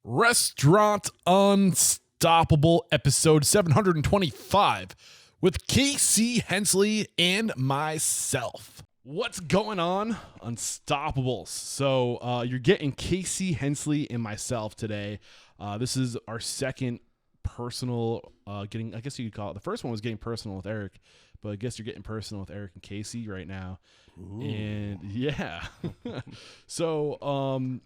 Restaurant Unstoppable, episode 725, with KC Hensley and myself. What's going on, Unstoppables? So you're getting KC Hensley and myself today. This is our second personal getting, I guess you could call it. The first one was getting personal with Eric, but I guess you're getting personal with Eric and Casey right now. Ooh. And yeah. So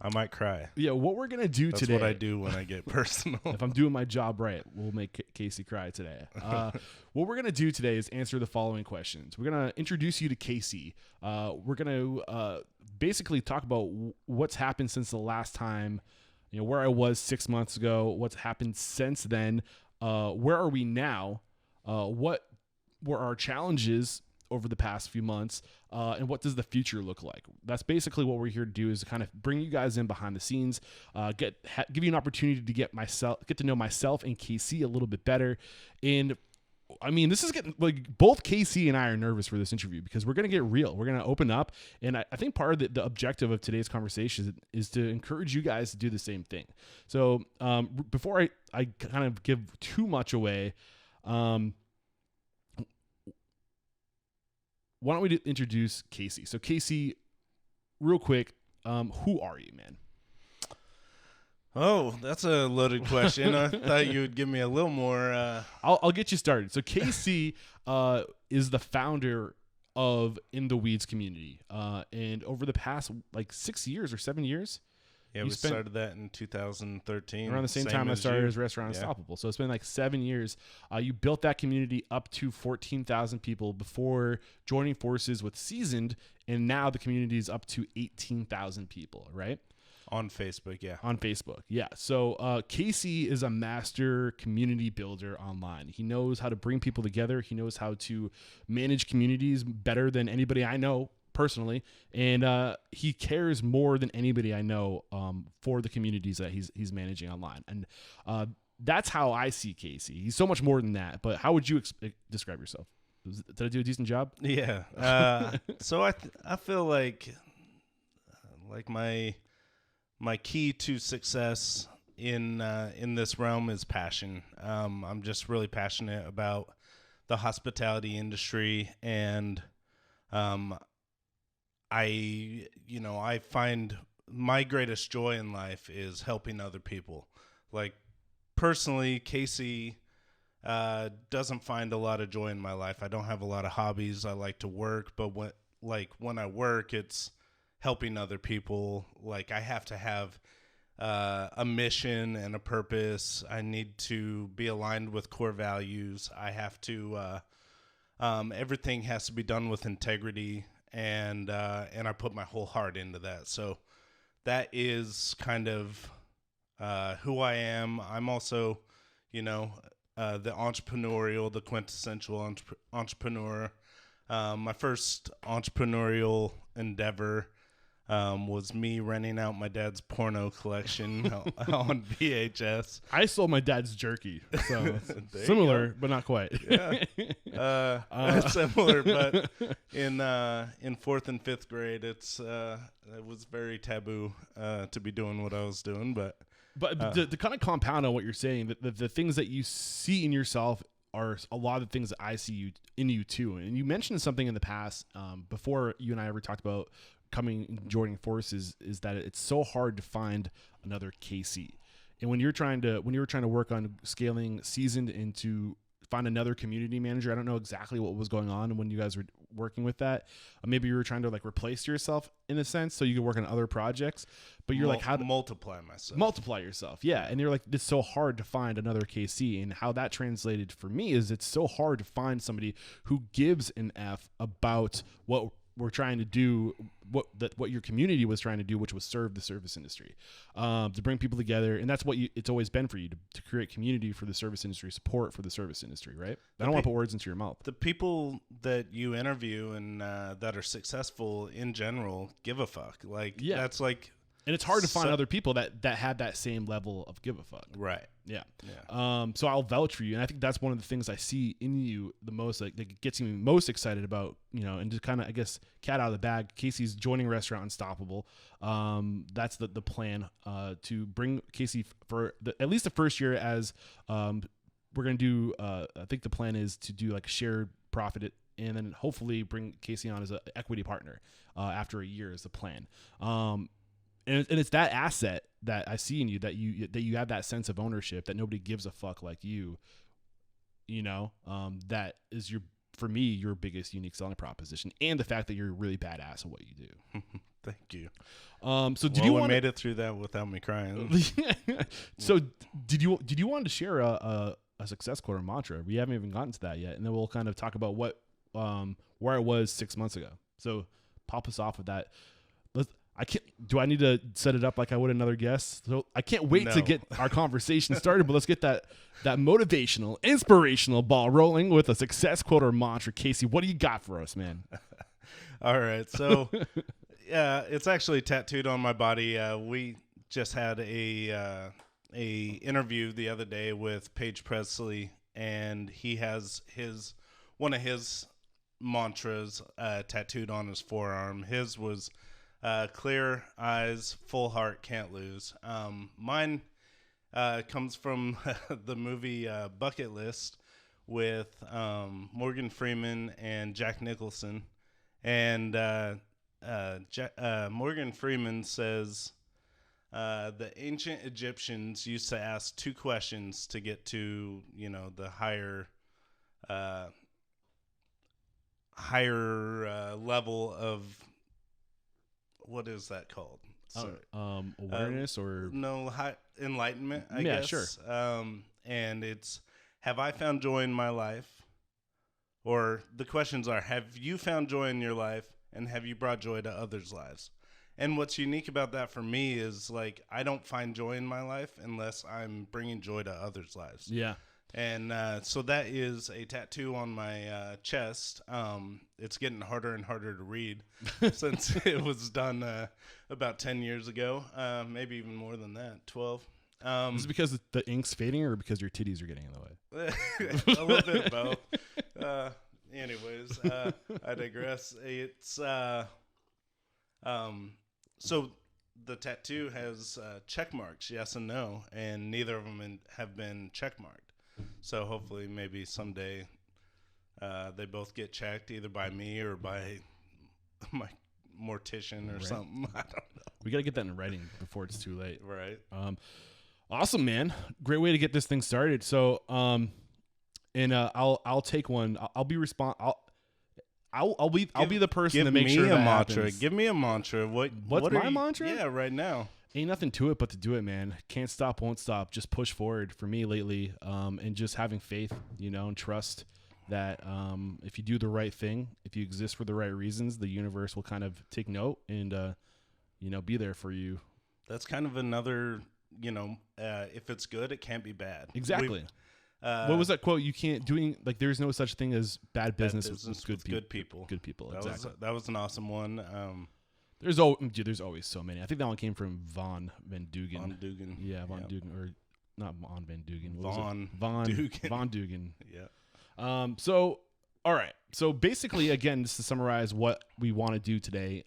I might cry. Yeah, what we're gonna do today. That's what I do when I get personal. If I'm doing my job right, we'll make Casey cry today. What we're gonna do today is answer the following questions. We're gonna introduce you to Casey. We're gonna basically talk about what's happened since the last time, you know, where I was 6 months ago, what's happened since then, where are we now, what were our challenges over the past few months, and what does the future look like? That's basically what we're here to do, is kind of bring you guys in behind the scenes, give you an opportunity to get to know myself and KC a little bit better. And I mean, this is getting, like, both KC and I are nervous for this interview because we're going to get real. We're going to open up. And I think part of the objective of today's conversation is to encourage you guys to do the same thing. So before I kind of give too much away, why don't we introduce Casey? So Casey, real quick, who are you, man? Oh, that's a loaded question. I thought you would give me a little more. I'll get you started. So Casey is the founder of In the Weeds community, and over the past 6 years or 7 years. Yeah, we started that in 2013. Around the same time I started as Restaurant Unstoppable. So it's been 7 years. You built that community up to 14,000 people before joining forces with Seasoned, and now the community is up to 18,000 people, right? On Facebook, yeah. On Facebook, yeah. So Casey is a master community builder online. He knows how to bring people together. He knows how to manage communities better than anybody I know personally, and he cares more than anybody I know for the communities that he's managing online. And that's how I see Casey. He's so much more than that. But how would you describe yourself? Did I do a decent job? Yeah. So I feel like my key to success in this realm is passion. I'm just really passionate about the hospitality industry, and I find my greatest joy in life is helping other people. Like, personally, Casey doesn't find a lot of joy in my life. I don't have a lot of hobbies. I like to work, but when I work, it's helping other people. Like, I have to have a mission and a purpose. I need to be aligned with core values. I have to everything has to be done with integrity, and I put my whole heart into that. So that is kind of who I am. I'm also, the quintessential entrepreneur. My first entrepreneurial endeavor was me renting out my dad's porno collection on VHS. I sold my dad's jerky, so similar, but not quite. Yeah, similar, but in fourth and fifth grade, it was very taboo to be doing what I was doing. But to kind of compound on what you're saying, the things that you see in yourself are a lot of the things that I see in you too. And you mentioned something in the past before you and I ever talked about joining forces, is that it's so hard to find another KC. And when you were trying to work on scaling Seasoned and to find another community manager, I don't know exactly what was going on when you guys were working with that. Maybe you were trying to replace yourself in a sense so you could work on other projects, but you're how to multiply yourself. Yeah. And you're it's so hard to find another KC, and how that translated for me is it's so hard to find somebody who gives an F about what we're trying to do, what your community was trying to do, which was serve the service industry, to bring people together. And that's what it's always been for you, to create community for the service industry, support for the service industry, right? I don't want to put words into your mouth. The people that you interview and that are successful in general give a fuck. That's And it's hard to find other people that have that same level of give a fuck. Right. Yeah. So I'll vouch for you. And I think that's one of the things I see in you the most, like that gets me most excited about, and just kind of, I guess, cat out of the bag. Casey's joining Restaurant Unstoppable. That's the plan to bring Casey for at least the first year as we're going to do, I think the plan is to do like a shared profit and then hopefully bring Casey on as an equity partner after a year is the plan. And it's that asset that I see in you that you have that sense of ownership that nobody gives a fuck like you. That is for me your biggest unique selling proposition, and the fact that you're really badass at what you do. Thank you. So did you want made it through that without me crying? So did you want to share a success quote or mantra? We haven't even gotten to that yet, and then we'll kind of talk about where I was 6 months ago. So pop us off with that. Do I need to set it up like I would another guest? So I can't wait to get our conversation started, but let's get that motivational, inspirational ball rolling with a success quote or mantra. Casey, what do you got for us, man? All right. So it's actually tattooed on my body. We just had a interview the other day with Paige Presley, and he has one of his mantras tattooed on his forearm. His was clear eyes, full heart, can't lose. Mine comes from the movie Bucket List with Morgan Freeman and Jack Nicholson. And Morgan Freeman says, the ancient Egyptians used to ask 2 questions to get to, the higher level of, what is that called? Awareness or enlightenment, I guess. Yeah, sure. And it's, have I found joy in my life? Or the questions are, have you found joy in your life, and have you brought joy to others' lives? And what's unique about that for me is, like, I don't find joy in my life unless I'm bringing joy to others' lives. Yeah. And so that is a tattoo on my chest. It's getting harder and harder to read since it was done about 10 years ago, maybe even more than that, 12. Is it because the ink's fading or because your titties are getting in the way? A little bit of both. Anyways, I digress. It's so the tattoo has check marks, yes and no, and neither of them have been check marked. So hopefully maybe someday they both get checked either by me or by my mortician or something. I don't know. We got to get that in writing before it's too late. Right. Awesome, man. Great way to get this thing started. So, I'll take one. I'll be I'll be the person to make sure that happens. Give me a mantra. What's my mantra? Yeah, right now. Ain't nothing to it but to do it, man. Can't stop, won't stop. Just push forward for me lately, and just having faith, and trust that if you do the right thing, if you exist for the right reasons, the universe will kind of take note and be there for you. That's kind of another, if it's good, it can't be bad. Exactly. What was that quote? You can't there's no such thing as bad business with good people. Good people. Exactly. That was an awesome one. There's always so many. I think that one came from Von Van Dugen. Von Dugen. Yeah, Von Dugen, or not Von Van Dugen. Von Dugen. Von Dugen. Yeah. So, all right. So basically, again, just to summarize what we want to do today,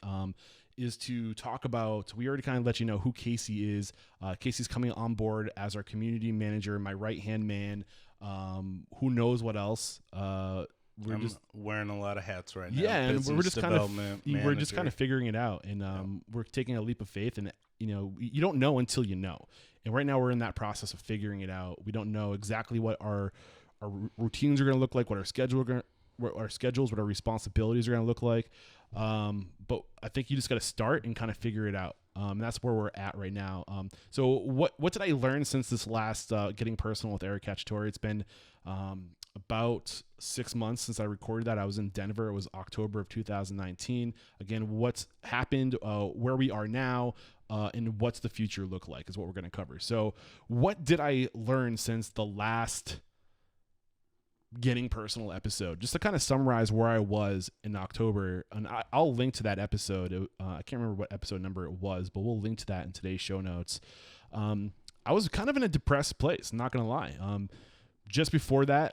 is to talk about, we already kind of let you know who Casey is. Casey's coming on board as our community manager, my right-hand man. Who knows what else? I'm just wearing a lot of hats right now. Yeah, and we're just kind of figuring it out, and we're taking a leap of faith, and you don't know until you know. And right now we're in that process of figuring it out. We don't know exactly what our routines are going to look like, what our schedules, what our responsibilities are going to look like. But I think you just got to start and kind of figure it out. And that's where we're at right now. So what did I learn since this last Getting Personal with Eric Cacciatore? It's been about 6 months since I recorded that. I was in Denver. It was October of 2019. Again, what's happened, where we are now, and what's the future look like is what we're going to cover. So what did I learn since the last getting personal episode, just to kind of summarize where I was in October. And I'll link to that episode. I can't remember what episode number it was, but we'll link to that in today's show notes. I was kind of in a depressed place, not going to lie. Just before that,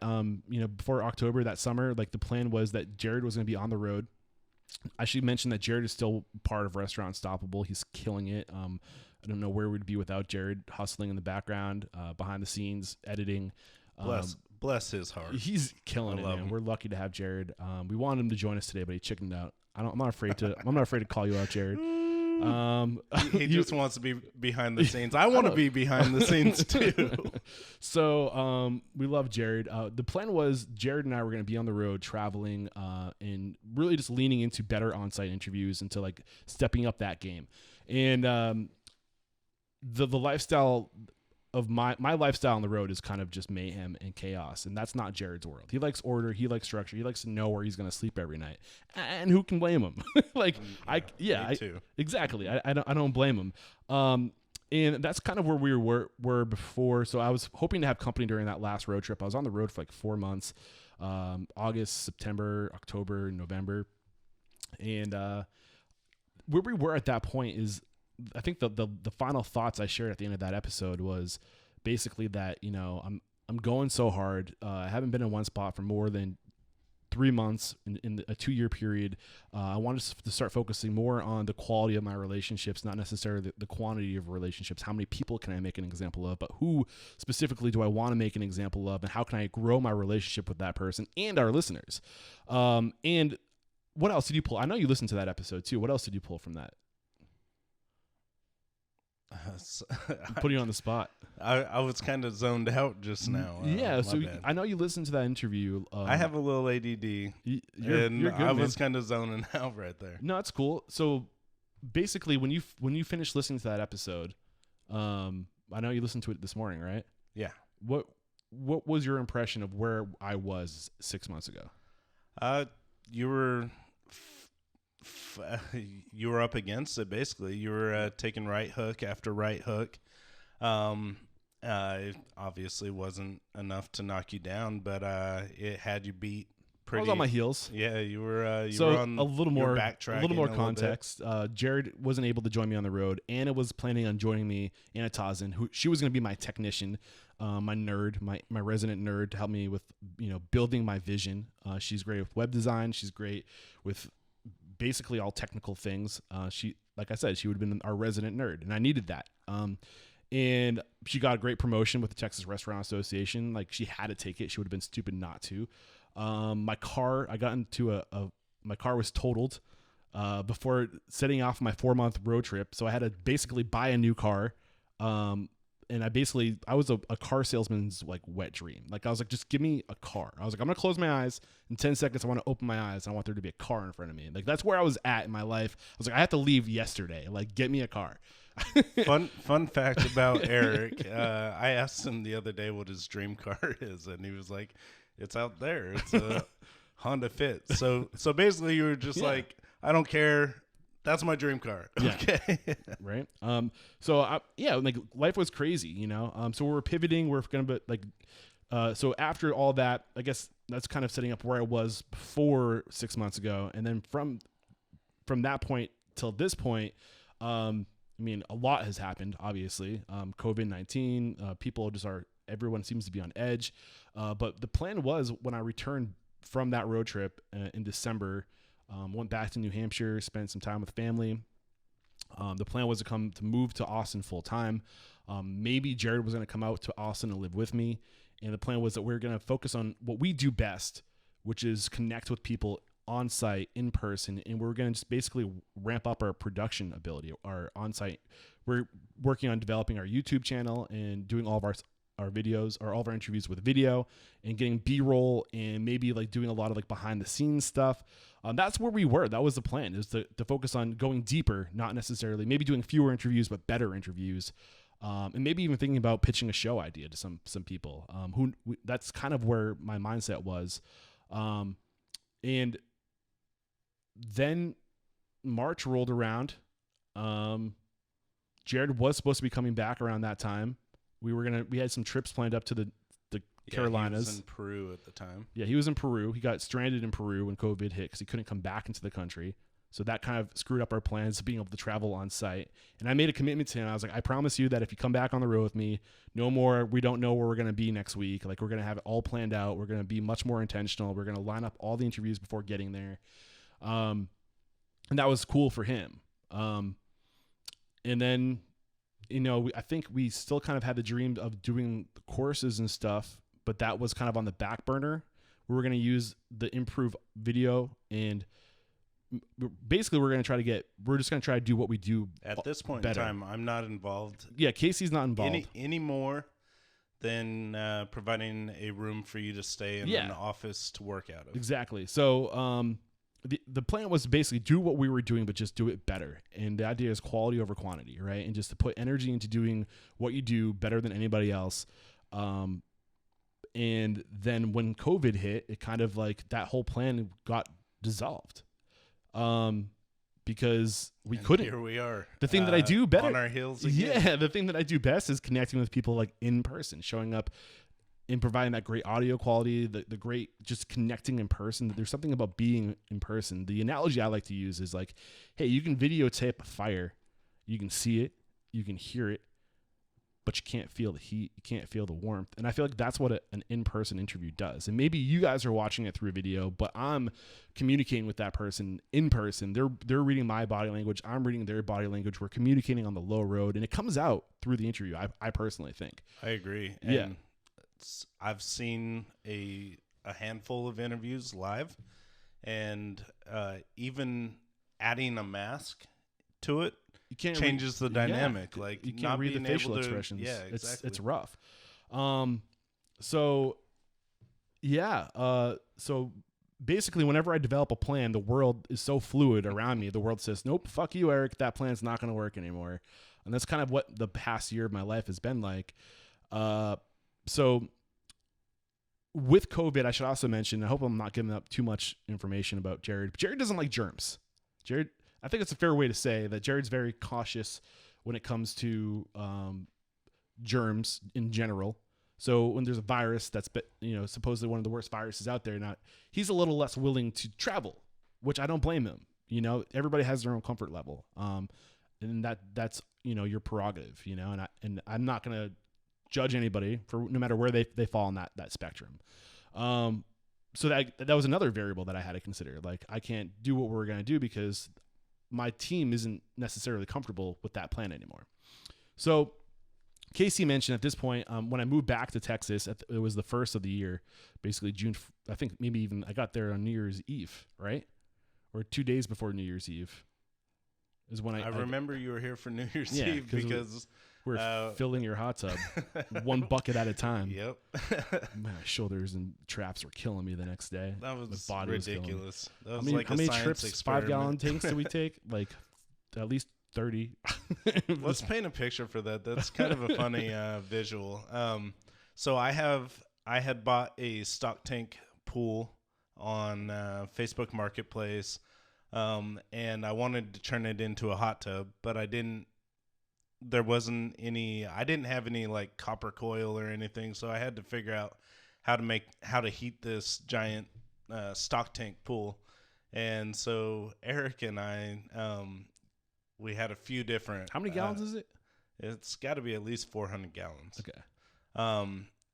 before October, that summer, like the plan was that Jared was going to be on the road. I should mention that Jared is still part of Restaurant Unstoppable. He's killing it. I don't know where we'd be without Jared hustling in the background, behind the scenes, editing. Bless his heart. He's killing it, man. We're lucky to have Jared. We wanted him to join us today, but he chickened out. I'm not afraid to call you out, Jared. He just wants to be behind the scenes. I want to be behind the scenes too. So we love Jared. The plan was Jared and I were going to be on the road traveling and really just leaning into better on-site interviews into like stepping up that game. And the lifestyle of my lifestyle on the road is kind of just mayhem and chaos, and that's not Jared's world. He likes order, he likes structure, he likes to know where he's going to sleep every night, and who can blame him? Exactly. I don't blame him. And that's kind of where we were before. So I was hoping to have company during that last road trip. I was on the road for like 4 months, August, September, October, November, and where we were at that point is, I think the final thoughts I shared at the end of that episode was basically that, I'm going so hard. I haven't been in one spot for more than 3 months in a 2-year period. I wanted to start focusing more on the quality of my relationships, not necessarily the quantity of relationships. How many people can I make an example of, but who specifically do I want to make an example of, and how can I grow my relationship with that person and our listeners? And what else did you pull? I know you listened to that episode too. What else did you pull from that? Putting you on the spot. I was kind of zoned out just now. So I know you listened to that interview. I have a little ADD, you're good, I was kind of zoning out right there. No, it's cool. So basically, when you finish listening to that episode, I know you listened to it this morning, right? Yeah. What was your impression of where I was 6 months ago? You were you were up against it, basically. You were taking right hook after right hook. It obviously wasn't enough to knock you down, but it had you beat pretty. I was on my heels. Yeah, you were. So were on a little more backtracking. A little more context. Jared wasn't able to join me on the road. Anna was planning on joining me. Anna Tazin, who she was going to be my technician, my nerd, my resident nerd, to help me with building my vision. She's great with web design. She's great with basically all technical things. She, like I said, she would have been our resident nerd, and I needed that. And she got a great promotion with the Texas Restaurant Association. Like, she had to take it. She would have been stupid not to. My car, I got into my car was totaled before setting off my 4-month road trip. So I had to basically buy a new car. And I was a car salesman's like wet dream. Like, I was like, just give me a car. I was like, I'm going to close my eyes. In 10 seconds, I want to open my eyes. And I want there to be a car in front of me. Like, that's where I was at in my life. I was like, I have to leave yesterday. Like, get me a car. Fun fact about Eric. I asked him the other day what his dream car is. And he was like, it's out there. It's a Honda Fit. So basically you were just like, I don't care. That's my dream car. Yeah. Okay. Right. Like, life was crazy, so we're pivoting. We're going to be like, so after all that, I guess that's kind of setting up where I was before 6 months ago. And then from that point till this point, a lot has happened, obviously. COVID-19, people everyone seems to be on edge. But the plan was, when I returned from that road trip in December, went back to New Hampshire, spent some time with family. The plan was to move to Austin full time. Maybe Jared was going to come out to Austin and live with me. And the plan was that we were going to focus on what we do best, which is connect with people on site, in person. And we're going to just basically ramp up our production ability, our on site. We're working on developing our YouTube channel and doing all of our videos, or all of our interviews with video, and getting B-roll, and maybe like doing a lot of like behind the scenes stuff. That's where we were. That was the plan, is to focus on going deeper, not necessarily maybe doing fewer interviews, but better interviews. And maybe even thinking about pitching a show idea to some people that's kind of where my mindset was. And then March rolled around. Jared was supposed to be coming back around that time. We had some trips planned up to the Carolinas. He was in Peru at the time. Yeah, he was in Peru. He got stranded in Peru when COVID hit because he couldn't come back into the country. So that kind of screwed up our plans of being able to travel on site. And I made a commitment to him. I was like, I promise you that if you come back on the road with me, no more, we don't know where we're going to be next week. Like, we're going to have it all planned out. We're going to be much more intentional. We're going to line up all the interviews before getting there. And that was cool for him. And then, I think we still kind of had the dream of doing the courses and stuff, but that was kind of on the back burner. We were going to use the improve video, and basically we're just going to try to do what we do at this point better. in time. I'm not involved. Yeah, Casey's not involved any more than providing a room for you to stay in an office to work out of. Exactly. So the plan was to basically do what we were doing, but just do it better. And the idea is quality over quantity, right? And just to put energy into doing what you do better than anybody else. And then when COVID hit, it kind of like that whole plan got dissolved. Because we couldn't. Here we are. The thing that I do better on our heels again. Yeah, the thing that I do best is connecting with people like in person, showing up and providing that great audio quality, the great just connecting in person. There's something about being in person. The analogy I like to use is like, hey, you can videotape a fire, you can see it, you can hear it, but you can't feel the heat, you can't feel the warmth. And I feel like that's what an in-person interview does. And maybe you guys are watching it through video, but I'm communicating with that person in person. They're reading my body language, I'm reading their body language. We're communicating on the low road, and it comes out through the interview. I personally think. I agree. Yeah. And I've seen a handful of interviews live, and even adding a mask to it, you can't changes the dynamic. Yeah, like you can't not read the being facial able to, expressions. Yeah, exactly. It's rough. So basically, whenever I develop a plan, the world is so fluid around me. The world says, "Nope, fuck you, Eric. That plan's not going to work anymore." And that's kind of what the past year of my life has been like. So with COVID, I should also mention, I hope I'm not giving up too much information about Jared, but Jared doesn't like germs. Jared, I think it's a fair way to say that Jared's very cautious when it comes to germs in general. So when there's a virus that's supposedly one of the worst viruses out there, he's a little less willing to travel, which I don't blame him. Everybody has their own comfort level, and that's your prerogative. And I'm not gonna judge anybody for no matter where they fall on that spectrum. So that was another variable that I had to consider. Like, I can't do what we're gonna do because my team isn't necessarily comfortable with that plan anymore. So KC mentioned at this point, when I moved back to Texas, it was the first of the year, basically June. I think maybe even I got there on New Year's Eve, right? Or 2 days before New Year's Eve is when I remember you were here for New Year's Eve because we're filling your hot tub one bucket at a time. Yep. My shoulders and traps were killing me the next day. That was My body ridiculous. That was how many trips, experiment. 5-gallon tanks did we take? Like at least 30. Let's paint a picture for that. That's kind of a funny visual. So I had bought a stock tank pool on Facebook Marketplace, and I wanted to turn it into a hot tub, but I didn't have any like copper coil or anything, so I had to figure out how to heat this giant stock tank pool. And so Eric and I, we had a few different. How many gallons is it? It's got to be at least 400 gallons. Okay.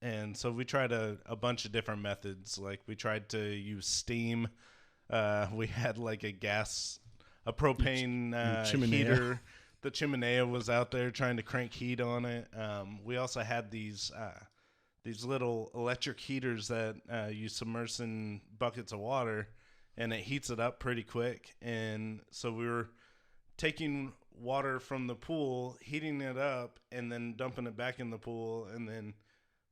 And so we tried a bunch of different methods. Like, we tried to use steam. We had like a propane heater. The chimenea was out there trying to crank heat on it. We also had these little electric heaters that you submerge in buckets of water, and it heats it up pretty quick. And so we were taking water from the pool, heating it up, and then dumping it back in the pool. And then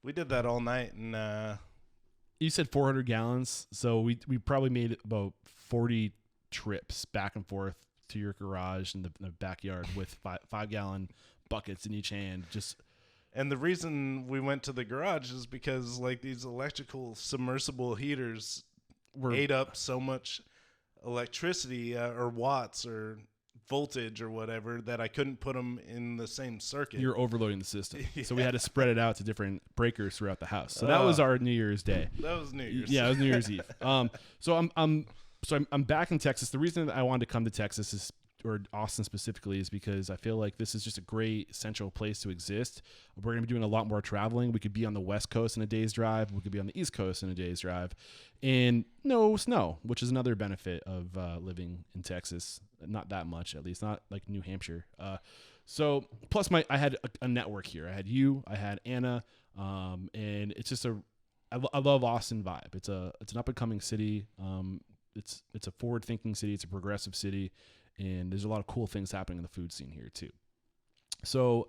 we did that all night. And you said 400 gallons, so we probably made about 40 trips back and forth to your garage in the backyard with 5-gallon buckets in each hand. And the reason we went to the garage is because like these electrical submersible heaters ate up so much electricity or watts or voltage or whatever that I couldn't put them in the same circuit. You're overloading the system. Yeah. So we had to spread it out to different breakers throughout the house. So that was our New Year's Day. That was New Year's. Yeah, it was New Year's Eve. So I'm back in Texas. The reason that I wanted to come to Texas is, or Austin specifically, is because I feel like this is just a great central place to exist. We're going to be doing a lot more traveling. We could be on the West Coast in a day's drive. We could be on the East Coast in a day's drive, and no snow, which is another benefit of living in Texas. Not that much, at least not like New Hampshire. So plus I had a network here. I had you, I had Anna, and it's just I love Austin vibe. It's an up and coming city. It's a forward thinking city. It's a progressive city. And there's a lot of cool things happening in the food scene here too. So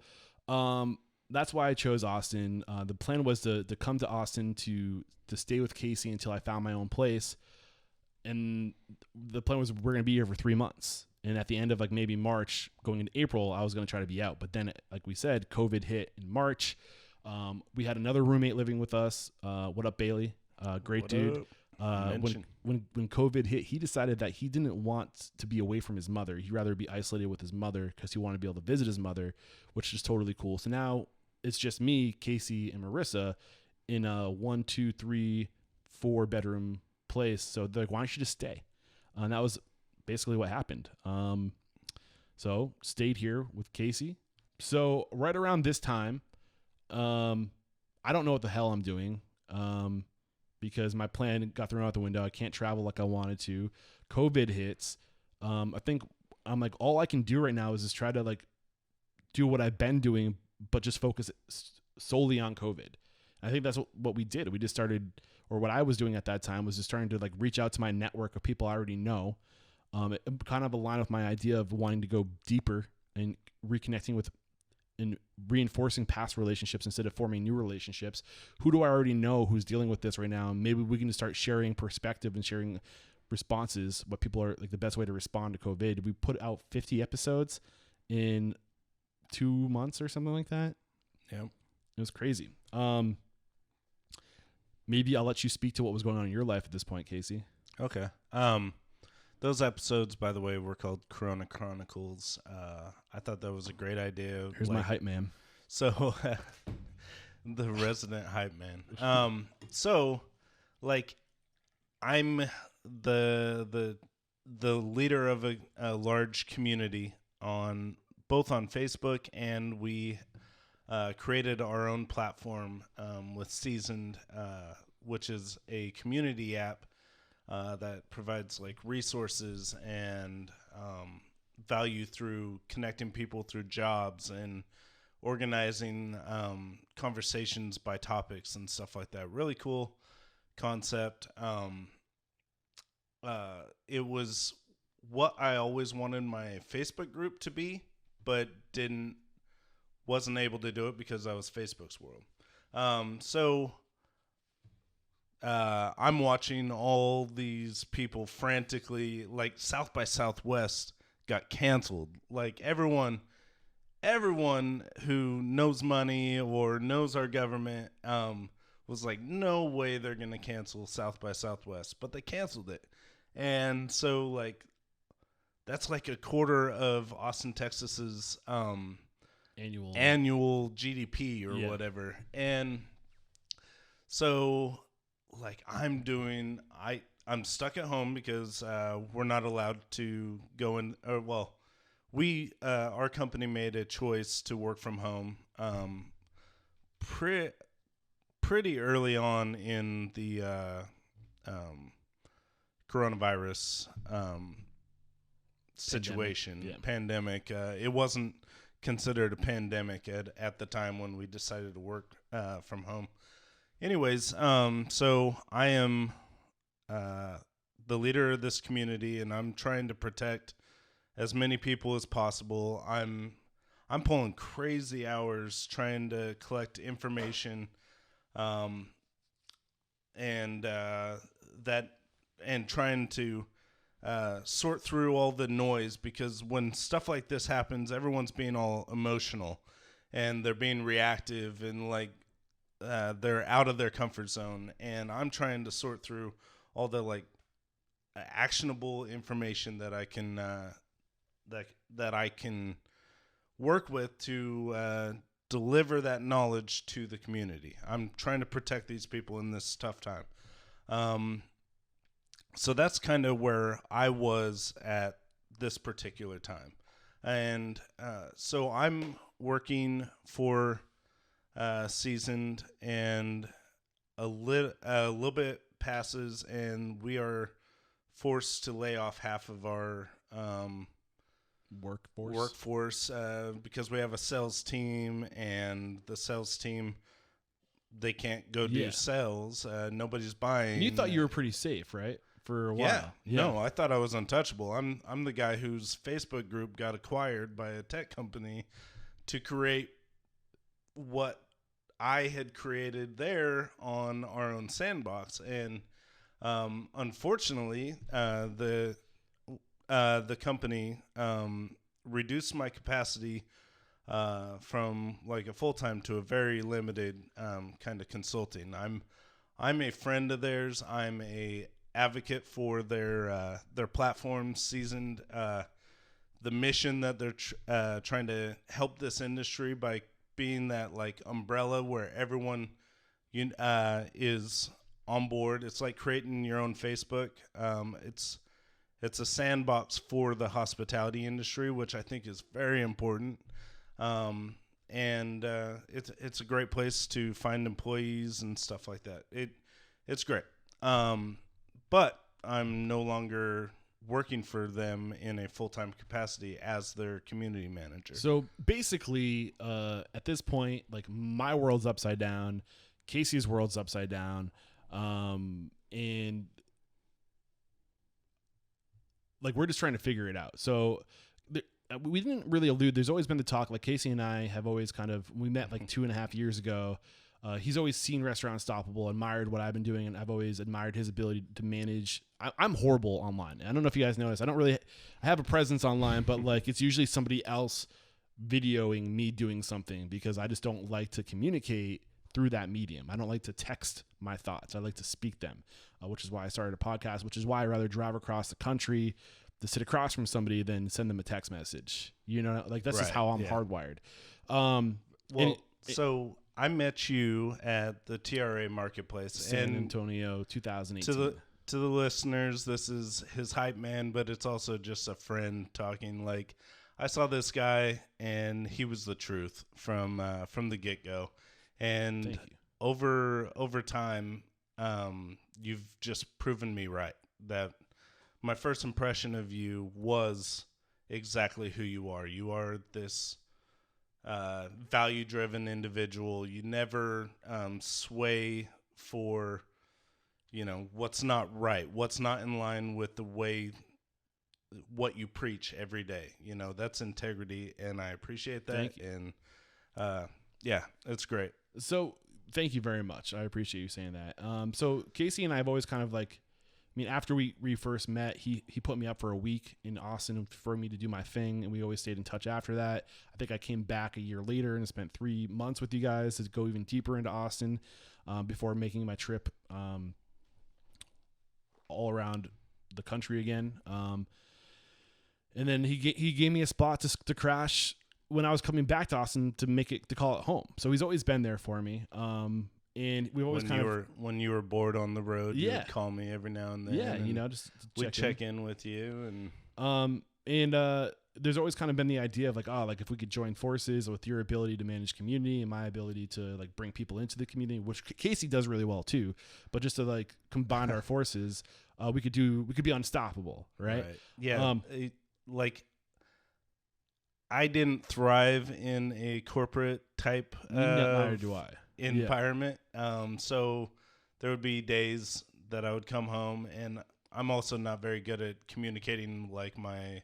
that's why I chose Austin. The plan was to come to Austin to stay with Casey until I found my own place. And the plan was we're going to be here for 3 months. And at the end of like maybe March, going into April, I was going to try to be out. But then, like we said, COVID hit in March. We had another roommate living with us. What up, Bailey? Great dude. When COVID hit, he decided that he didn't want to be away from his mother. He'd rather be isolated with his mother because he wanted to be able to visit his mother, which is totally cool. So now it's just me, Casey, and Marissa in a 1, 2, 3, 4 bedroom place. So they're like, why don't you just stay? And that was basically what happened. So stayed here with Casey. So right around this time, I don't know what the hell I'm doing. Because my plan got thrown out the window. I can't travel like I wanted to. COVID hits. I think I'm like, all I can do right now is just try to like do what I've been doing, but just focus solely on COVID. And I think that's what we did. We just started, or what I was doing at that time was just trying to like reach out to my network of people I already know. It kind of aligned with my idea of wanting to go deeper and reconnecting with and reinforcing past relationships instead of forming new relationships. Who do I already know who's dealing with this right now? Maybe we can just start sharing perspective and sharing responses, what people are like the best way to respond to COVID. We put out 50 episodes in 2 months or something like that. Yeah. It was crazy. Maybe I'll let you speak to what was going on in your life at this point, Casey. Okay. Those episodes, by the way, were called Corona Chronicles. I thought that was a great idea. Here's my hype man. So, the resident hype man. So, like, I'm the leader of a large community on both on Facebook, and we created our own platform with Seasoned, which is a community app that provides like resources and value through connecting people through jobs and organizing conversations by topics and stuff like that. Really cool concept. It was what I always wanted my Facebook group to be, but wasn't able to do it because I was Facebook's world. So I'm watching all these people frantically, like South by Southwest got canceled. Like everyone who knows money or knows our government was like, no way they're going to cancel South by Southwest, but they canceled it. And so like, that's like a quarter of Austin, Texas's annual GDP or whatever. And so like I'm stuck at home because we're not allowed to go in, our company made a choice to work from home pretty early on in the coronavirus situation, pandemic. It wasn't considered a pandemic at the time when we decided to work from home. Anyways, so I am the leader of this community, and I'm trying to protect as many people as possible. I'm pulling crazy hours trying to collect information, and trying to sort through all the noise, because when stuff like this happens, everyone's being all emotional and they're being reactive and like they're out of their comfort zone. And I'm trying to sort through all the like actionable information that I can that I can work with to deliver that knowledge to the community. I'm trying to protect these people in this tough time. So that's kind of where I was at this particular time. And so I'm working for Seasoned, and a little bit passes, and we are forced to lay off half of our workforce because we have a sales team, and the sales team, they can't go do sales. Nobody's buying. And you thought you were pretty safe, right? For a while. Yeah. No, I thought I was untouchable. I'm the guy whose Facebook group got acquired by a tech company to create what I had created there on our own sandbox. And unfortunately, the company reduced my capacity from like a full-time to a very limited kind of consulting. I'm a friend of theirs. I'm a advocate for their platform, Seasoned. The mission that they're trying to help this industry by being that like umbrella where everyone is on board. It's like creating your own Facebook. It's a sandbox for the hospitality industry, which I think is very important. And it's a great place to find employees and stuff like that. It's great. But I'm no longer working for them in a full-time capacity as their community manager. So basically, at this point, like my world's upside down, Casey's world's upside down, and like we're just trying to figure it out. So we didn't really allude. There's always been the talk. Like Casey and I have always we met like 2.5 years ago. He's always seen Restaurant Unstoppable, admired what I've been doing, and I've always admired his ability to manage. I'm horrible online. I don't know if you guys notice. I have a presence online, but like it's usually somebody else videoing me doing something because I just don't like to communicate through that medium. I don't like to text my thoughts. I like to speak them, which is why I started a podcast, which is why I rather drive across the country to sit across from somebody than send them a text message. You know, like that's just how I'm hardwired. So I met you at the TRA Marketplace, San Antonio, 2018. To the listeners, this is his hype man, but it's also just a friend talking. Like, I saw this guy, and he was the truth from the get-go. And over time, you've just proven me right that my first impression of you was exactly who you are. You are this value-driven individual. You never sway for, what's not right, what's not in line with the way what you preach every day. That's integrity, and I appreciate that. Thank you. And it's great. So thank you very much. I appreciate you saying that. So Casey and I have always kind of like, after we first met, he put me up for a week in Austin for me to do my thing, and we always stayed in touch after that. I think I came back a year later and spent 3 months with you guys to go even deeper into Austin before making my trip all around the country again. And then he gave me a spot to crash when I was coming back to Austin to call it home. So he's always been there for me. And we've always when you were bored on the road, you would call me every now and then. Yeah, just we check in with you, and there's always kind of been the idea of like if we could join forces with your ability to manage community and my ability to like bring people into the community, which Casey does really well too, but just to like combine our forces, we could be unstoppable, right? Yeah, I didn't thrive in a corporate type. Neither do I. Environment. So there would be days that I would come home, and I'm also not very good at communicating like my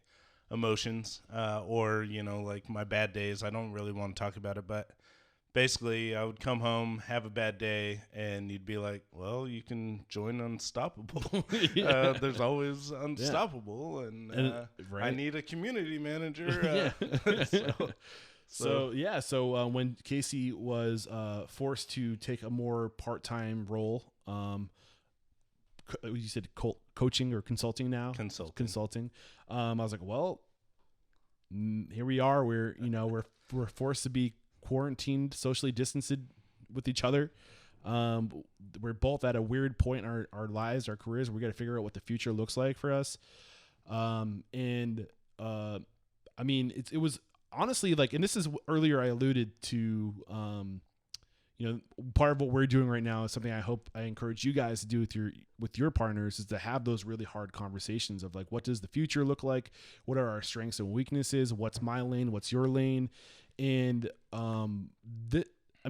emotions or like my bad days. I don't really want to talk about it, but basically I would come home, have a bad day, and you'd be like, well, you can join Unstoppable. There's always Unstoppable, and I need a community manager. So when Casey was forced to take a more part-time role, you said coaching or consulting now? Consulting. I was like, well, here we are. We're forced to be quarantined, socially distanced with each other. We're both at a weird point in our lives, our careers. We got to figure out what the future looks like for us. I mean, it was honestly like, and this is earlier I alluded to, part of what we're doing right now is something I hope I encourage you guys to do with your partners, is to have those really hard conversations of like, what does the future look like? What are our strengths and weaknesses? What's my lane? What's your lane? And,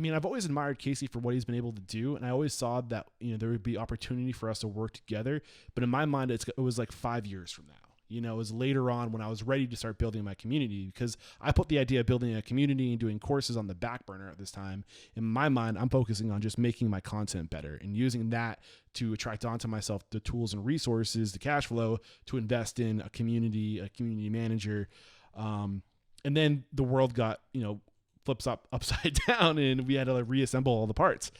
I've always admired Casey for what he's been able to do. And I always saw that, there would be opportunity for us to work together. But in my mind, it was like 5 years from now. It was later on when I was ready to start building my community, because I put the idea of building a community and doing courses on the back burner at this time. In my mind, I'm focusing on just making my content better and using that to attract onto myself the tools and resources, the cash flow to invest in a community manager. And then the world got, flips upside down, and we had to reassemble all the parts.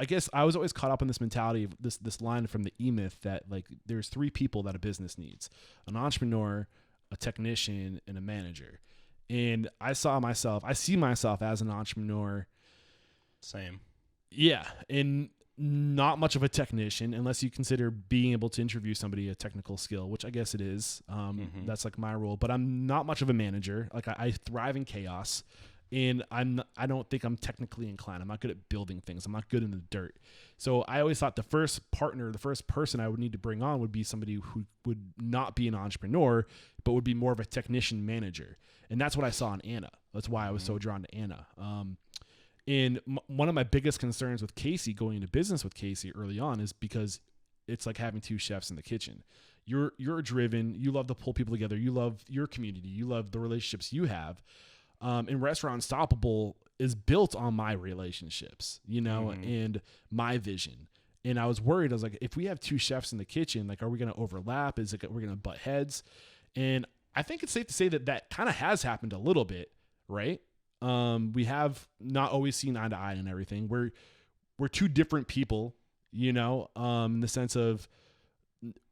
I guess I was always caught up in this mentality of this line from the E-Myth that like there's three people that a business needs: an entrepreneur, a technician, and a manager. And I see myself as an entrepreneur. Same. Yeah. And not much of a technician, unless you consider being able to interview somebody a technical skill, which I guess it is. That's like my role, but I'm not much of a manager. Like I thrive in chaos. And I don't think I'm technically inclined. I'm not good at building things. I'm not good in the dirt. So I always thought the first person I would need to bring on would be somebody who would not be an entrepreneur, but would be more of a technician manager. And that's what I saw in Anna. That's why I was so drawn to Anna. And one of my biggest concerns with Casey, going into business with Casey early on, is because it's like having two chefs in the kitchen. You're driven. You love to pull people together. You love your community. You love the relationships you have. And Restaurant Unstoppable is built on my relationships, and my vision. And I was worried. I was like, if we have two chefs in the kitchen, like, are we going to overlap? Is it we're going to butt heads? And I think it's safe to say that kind of has happened a little bit, right? We have not always seen eye to eye and everything. We're two different people, in the sense of,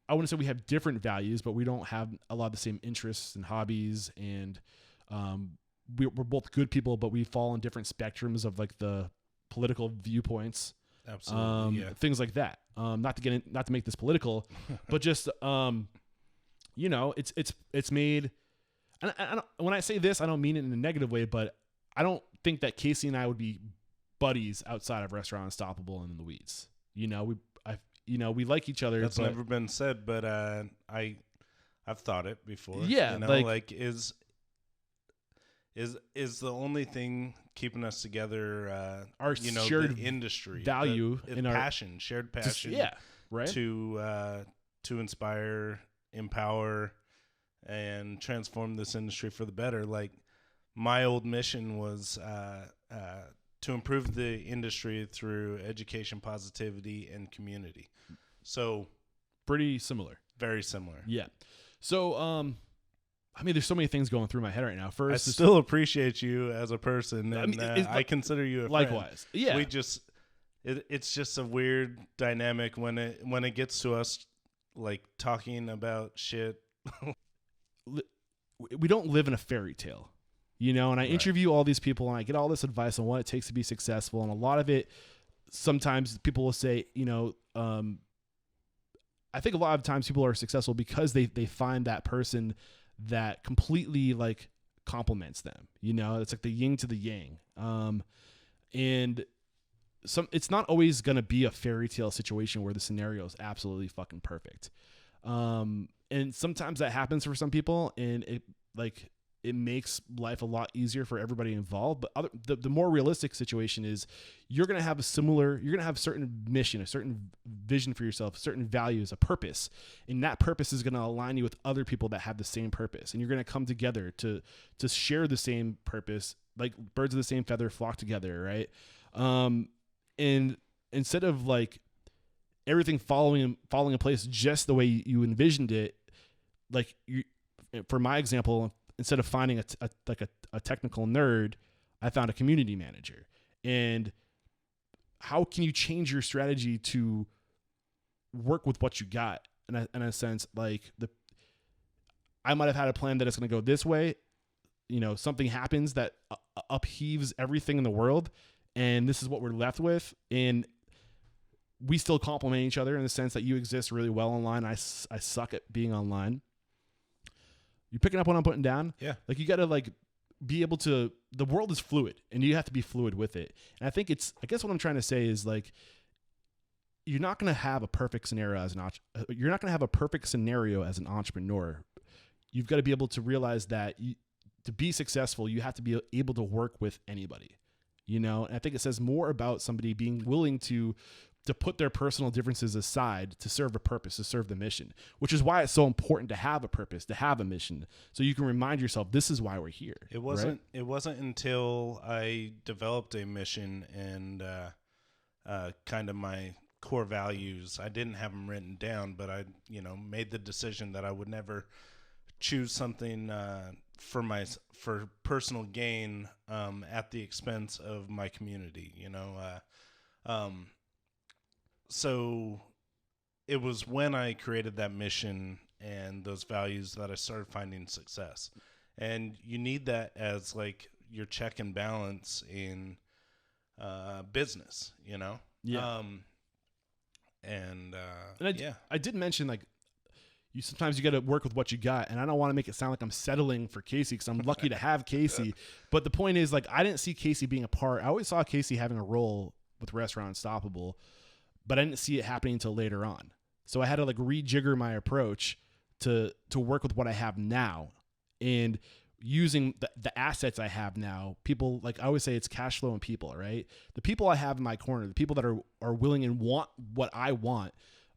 I wouldn't say we have different values, but we don't have a lot of the same interests and hobbies, and we're both good people, but we fall in different spectrums of like the political viewpoints. Absolutely. Things like that. Not to make this political, but just, it's made, and I don't, when I say this, I don't mean it in a negative way, but I don't think that Casey and I would be buddies outside of Restaurant Unstoppable and in the Weeds. We like each other. That's never been said, but I've thought it before. Yeah. Is the only thing keeping us together our shared the industry value in our passion, shared passion. Right. To inspire, empower, and transform this industry for the better. Like, my old mission was to improve the industry through education, positivity, and community. So pretty similar. Very similar. Yeah. So there's so many things going through my head right now. First, I still appreciate you as a person, and I consider you a likewise. Friend. Yeah, we just it's just a weird dynamic when it gets to us, like, talking about shit. We don't live in a fairy tale, and I interview all these people, and I get all this advice on what it takes to be successful, and a lot of it, sometimes people will say, I think a lot of times people are successful because they find that person that completely like complements them. It's like the yin to the yang. And it's not always going to be a fairy tale situation where the scenario is absolutely fucking perfect. And sometimes that happens for some people, and it makes life a lot easier for everybody involved. But the more realistic situation is you're going to have a certain mission, a certain vision for yourself, certain values, a purpose. And that purpose is going to align you with other people that have the same purpose. And you're going to come together to share the same purpose, like birds of the same feather flock together. Right. And instead of like everything falling in place just the way you envisioned it, like for my example, instead of finding a technical nerd, I found a community manager. And how can you change your strategy to work with what you got? In a sense, like I might have had a plan that it's going to go this way. You know, something happens that upheaves everything in the world, and this is what we're left with. And we still complement each other in the sense that you exist really well online. I suck at being online. You picking up what I'm putting down? Yeah. Like, you got to like be able to, the world is fluid and you have to be fluid with it. And I think I guess what I'm trying to say is like, you're not going to have a perfect scenario as you're not going to have a perfect scenario as an entrepreneur. You've got to be able to realize that to be successful, you have to be able to work with anybody, you know? And I think it says more about somebody being willing to put their personal differences aside to serve a purpose, to serve the mission, which is why it's so important to have a purpose, to have a mission, so you can remind yourself, this is why we're here. It wasn't until I developed a mission and kind of my core values, I didn't have them written down, but I, made the decision that I would never choose something for personal gain at the expense of my community, So it was when I created that mission and those values that I started finding success. And you need that as like your check and balance in business, Yeah. I did mention, like, sometimes you got to work with what you got, and I don't want to make it sound like I'm settling for Casey, because I'm lucky to have Casey. But the point is, like, I didn't see Casey being a part. I always saw Casey having a role with Restaurant Unstoppable, but I didn't see it happening until later on. So I had to like rejigger my approach to work with what I have now, and using the assets I have now. People, like I always say, it's cash flow and people, right? The people I have in my corner, the people that are willing and want what I want,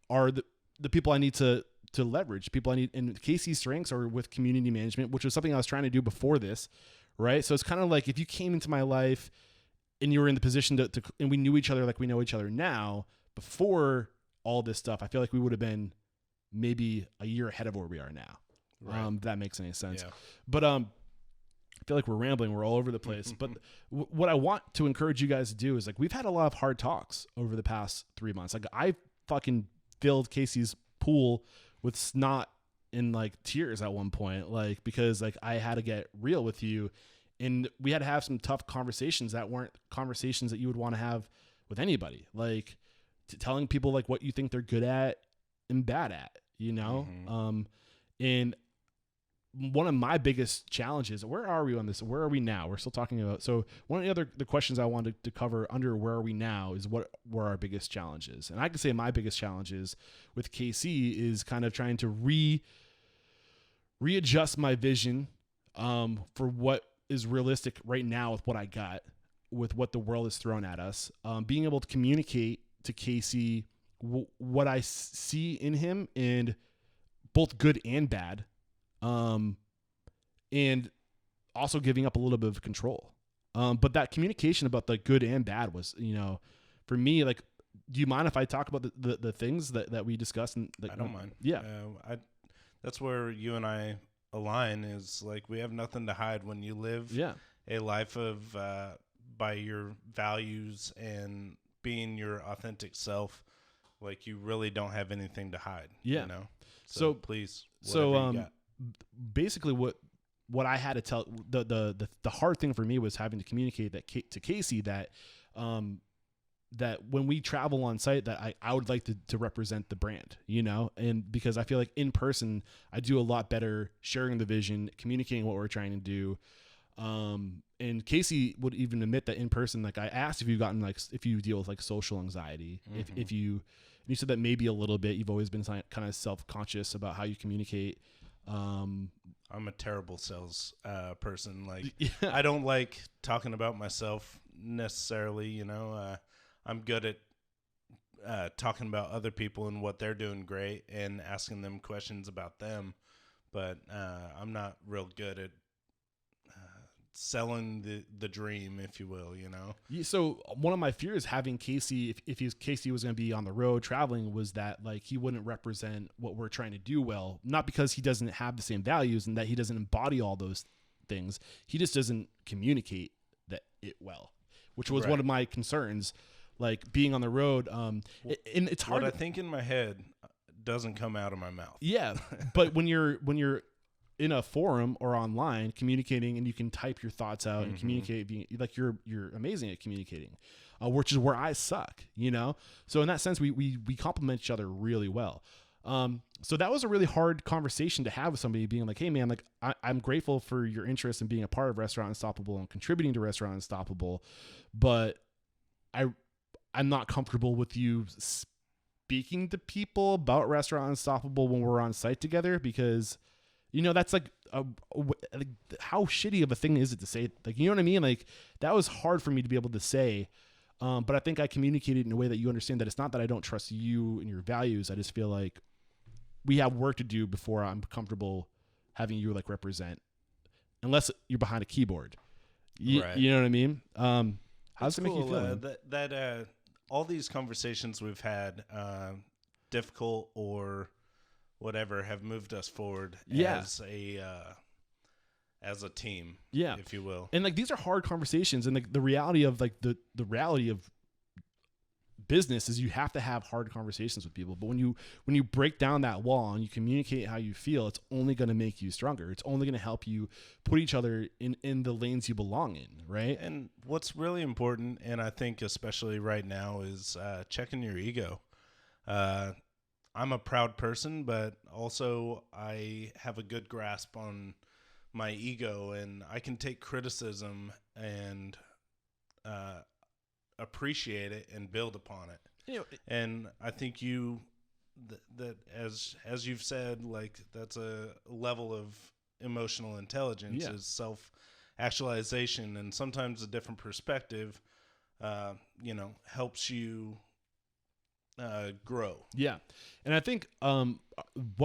are the people I need to leverage. People I need, and Casey's strengths are with community management, which was something I was trying to do before this, right? So it's kind of like, if you came into my life and you were in the position to and we knew each other like we know each other now, before all this stuff, I feel like we would have been maybe a year ahead of where we are now. Right. If that makes any sense. Yeah. But I feel like we're rambling. We're all over the place. But what I want to encourage you guys to do is, like, we've had a lot of hard talks over the past 3 months. Like, I fucking filled Casey's pool with snot and like tears at one point, like, because like I had to get real with you, and we had to have some tough conversations that weren't conversations that you would want to have with anybody. Like, telling people like what you think they're good at and bad at, and one of my biggest challenges, where are we on this? Where are we now? We're still talking about, so one of the questions I wanted to cover under where are we now is what were our biggest challenges. And I can say my biggest challenges with KC is kind of trying to readjust my vision for what is realistic right now with what I got, with what the world is thrown at us, being able to communicate to Casey what I see in him, and both good and bad, and also giving up a little bit of control. But that communication about the good and bad was, for me, like, do you mind if I talk about the things that we discussed? And I don't mind. Yeah. That's where you and I align, is like, we have nothing to hide when you live a life of, by your values and being your authentic self. Like, you really don't have anything to hide. Yeah. So please. Basically what I had to tell, the hard thing for me was having to communicate to Casey that when we travel on site, that I would like to represent the brand, and because I feel like in person, I do a lot better sharing the vision, communicating what we're trying to do. And Casey would even admit that in person, like, I asked if you deal with like social anxiety, if you said that maybe a little bit. You've always been kind of self-conscious about how you communicate. I'm a terrible sales person. Like, I don't like talking about myself necessarily. I'm good at talking about other people and what they're doing great and asking them questions about them, but I'm not real good at selling the dream, if you will. So one of my fears having Casey, if Casey was going to be on the road traveling, was that like he wouldn't represent what we're trying to do well. Not because he doesn't have the same values and that he doesn't embody all those things. He just doesn't communicate it well, which was one of my concerns. Like, being on the road, and it's hard. What I think in my head doesn't come out of my mouth. Yeah, but when you're in a forum or online communicating, and you can type your thoughts out and communicate. Like you're amazing at communicating, which is where I suck, you know? So in that sense, we complement each other really well. So that was a really hard conversation to have with somebody, being like, hey man, like I'm grateful for your interest in being a part of Restaurant Unstoppable and contributing to Restaurant Unstoppable, but I'm not comfortable with you speaking to people about Restaurant Unstoppable when we're on site together, because, you know, that's like how shitty of a thing is it to say? Like, you know what I mean? Like, that was hard for me to be able to say. But I think I communicated in a way that you understand that it's not that I don't trust you and your values. I just feel like we have work to do before I'm comfortable having you like represent, unless you're behind a keyboard. Right. You know what I mean? How does it make you feel? That all these conversations we've had, difficult or whatever, have moved us forward as a team, if you will. And like, these are hard conversations, and like the reality of like the reality of business is you have to have hard conversations with people. But when you break down that wall and you communicate how you feel, it's only going to make you stronger. It's only going to help you put each other in the lanes you belong in, right? And what's really important, and I think especially right now, is checking your ego. I'm a proud person, but also I have a good grasp on my ego, and I can take criticism and appreciate it and build upon it. You know, and I think that as you've said, like, that's a level of emotional intelligence, is self-actualization, and sometimes a different perspective, helps you grow. Yeah. And I think one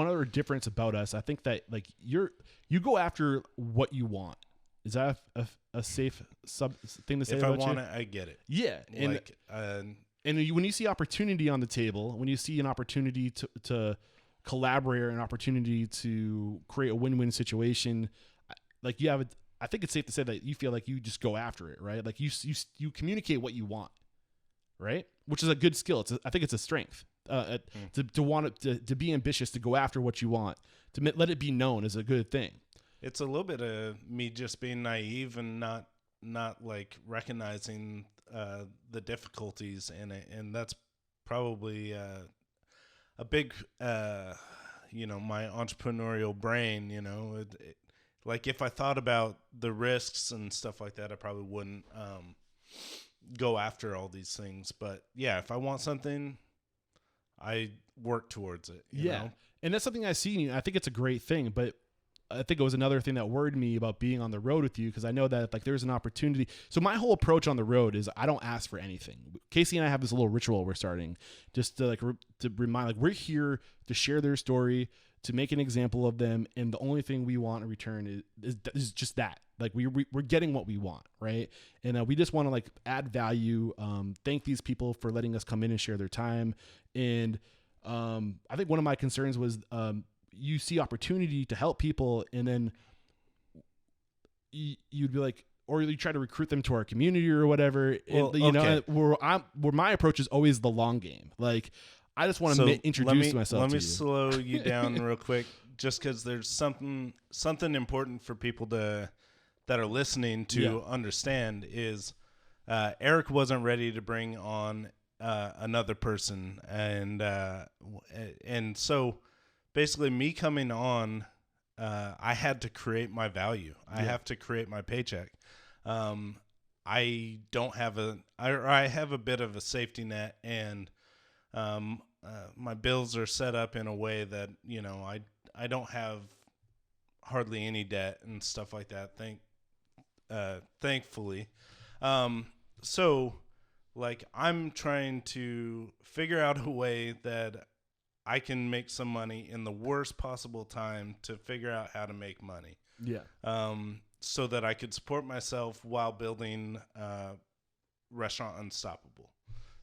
other difference about us, I think that like you go after what you want. Is that a safe thing to say? If I want it, I get it. Yeah. And when you see opportunity on the table, when you see an opportunity to collaborate, or an opportunity to create a win-win situation, like I think it's safe to say that you feel like you just go after it, right? Like you communicate what you want, right? Which is a good skill. I think it's a strength. To want to be ambitious, to go after what you want, to let it be known is a good thing. It's a little bit of me just being naive and not like recognizing the difficulties in it, and that's probably a big my entrepreneurial brain. Like, if I thought about the risks and stuff like that, I probably wouldn't go after all these things. But yeah, if I want something, I work towards it. You know? And that's something I see in you. I think it's a great thing, but I think it was another thing that worried me about being on the road with you, because I know that like there's an opportunity. So my whole approach on the road is I don't ask for anything. Casey and I have this little ritual we're starting, just to to remind, like, we're here to share their story, to make an example of them, and the only thing we want in return is just that. Like, we're getting what we want, right? And we just want to like add value. Thank these people for letting us come in and share their time. And I think one of my concerns was you see opportunity to help people, and then you'd be like, or you try to recruit them to our community or whatever. Well, know, where my approach is always the long game. Like, I just want to introduce myself. Let me slow you down real quick, just because there's something important for people that are listening to understand is Eric wasn't ready to bring on another person, and so basically me coming on, I had to create my value. I have to create my paycheck. I don't have I have a bit of a safety net, and my bills are set up in a way that, I don't have hardly any debt and stuff like that. Thankfully. So like, I'm trying to figure out a way that I can make some money in the worst possible time to figure out how to make money. Yeah. So that I could support myself while building Restaurant Unstoppable.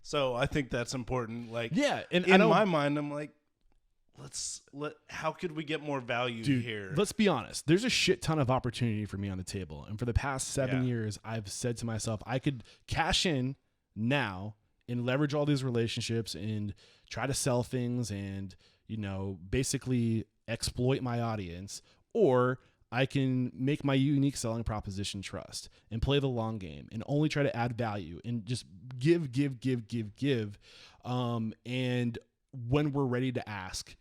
So I think that's important. Like, and in my mind, I'm like, how could we get more value here? Let's be honest. There's a shit ton of opportunity for me on the table. And for the past 7 years, I've said to myself, I could cash in now and leverage all these relationships and try to sell things and, basically exploit my audience. or I can make my unique selling proposition trust and play the long game and only try to add value and just give. And when we're ready to ask,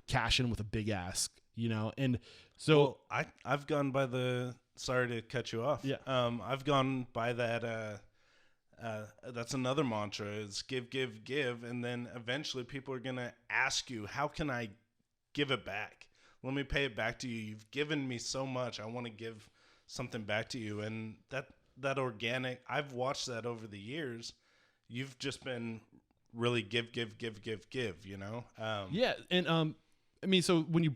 cash in with a big ask, And so I've gone by sorry to cut you off. Yeah. I've gone by that. That's another mantra is give. And then eventually people are going to ask you, how can I give it back? Let me pay it back to you. You've given me so much. I want to give something back to you. And that organic, I've watched that over the years. You've just been really give, Yeah. And, so when you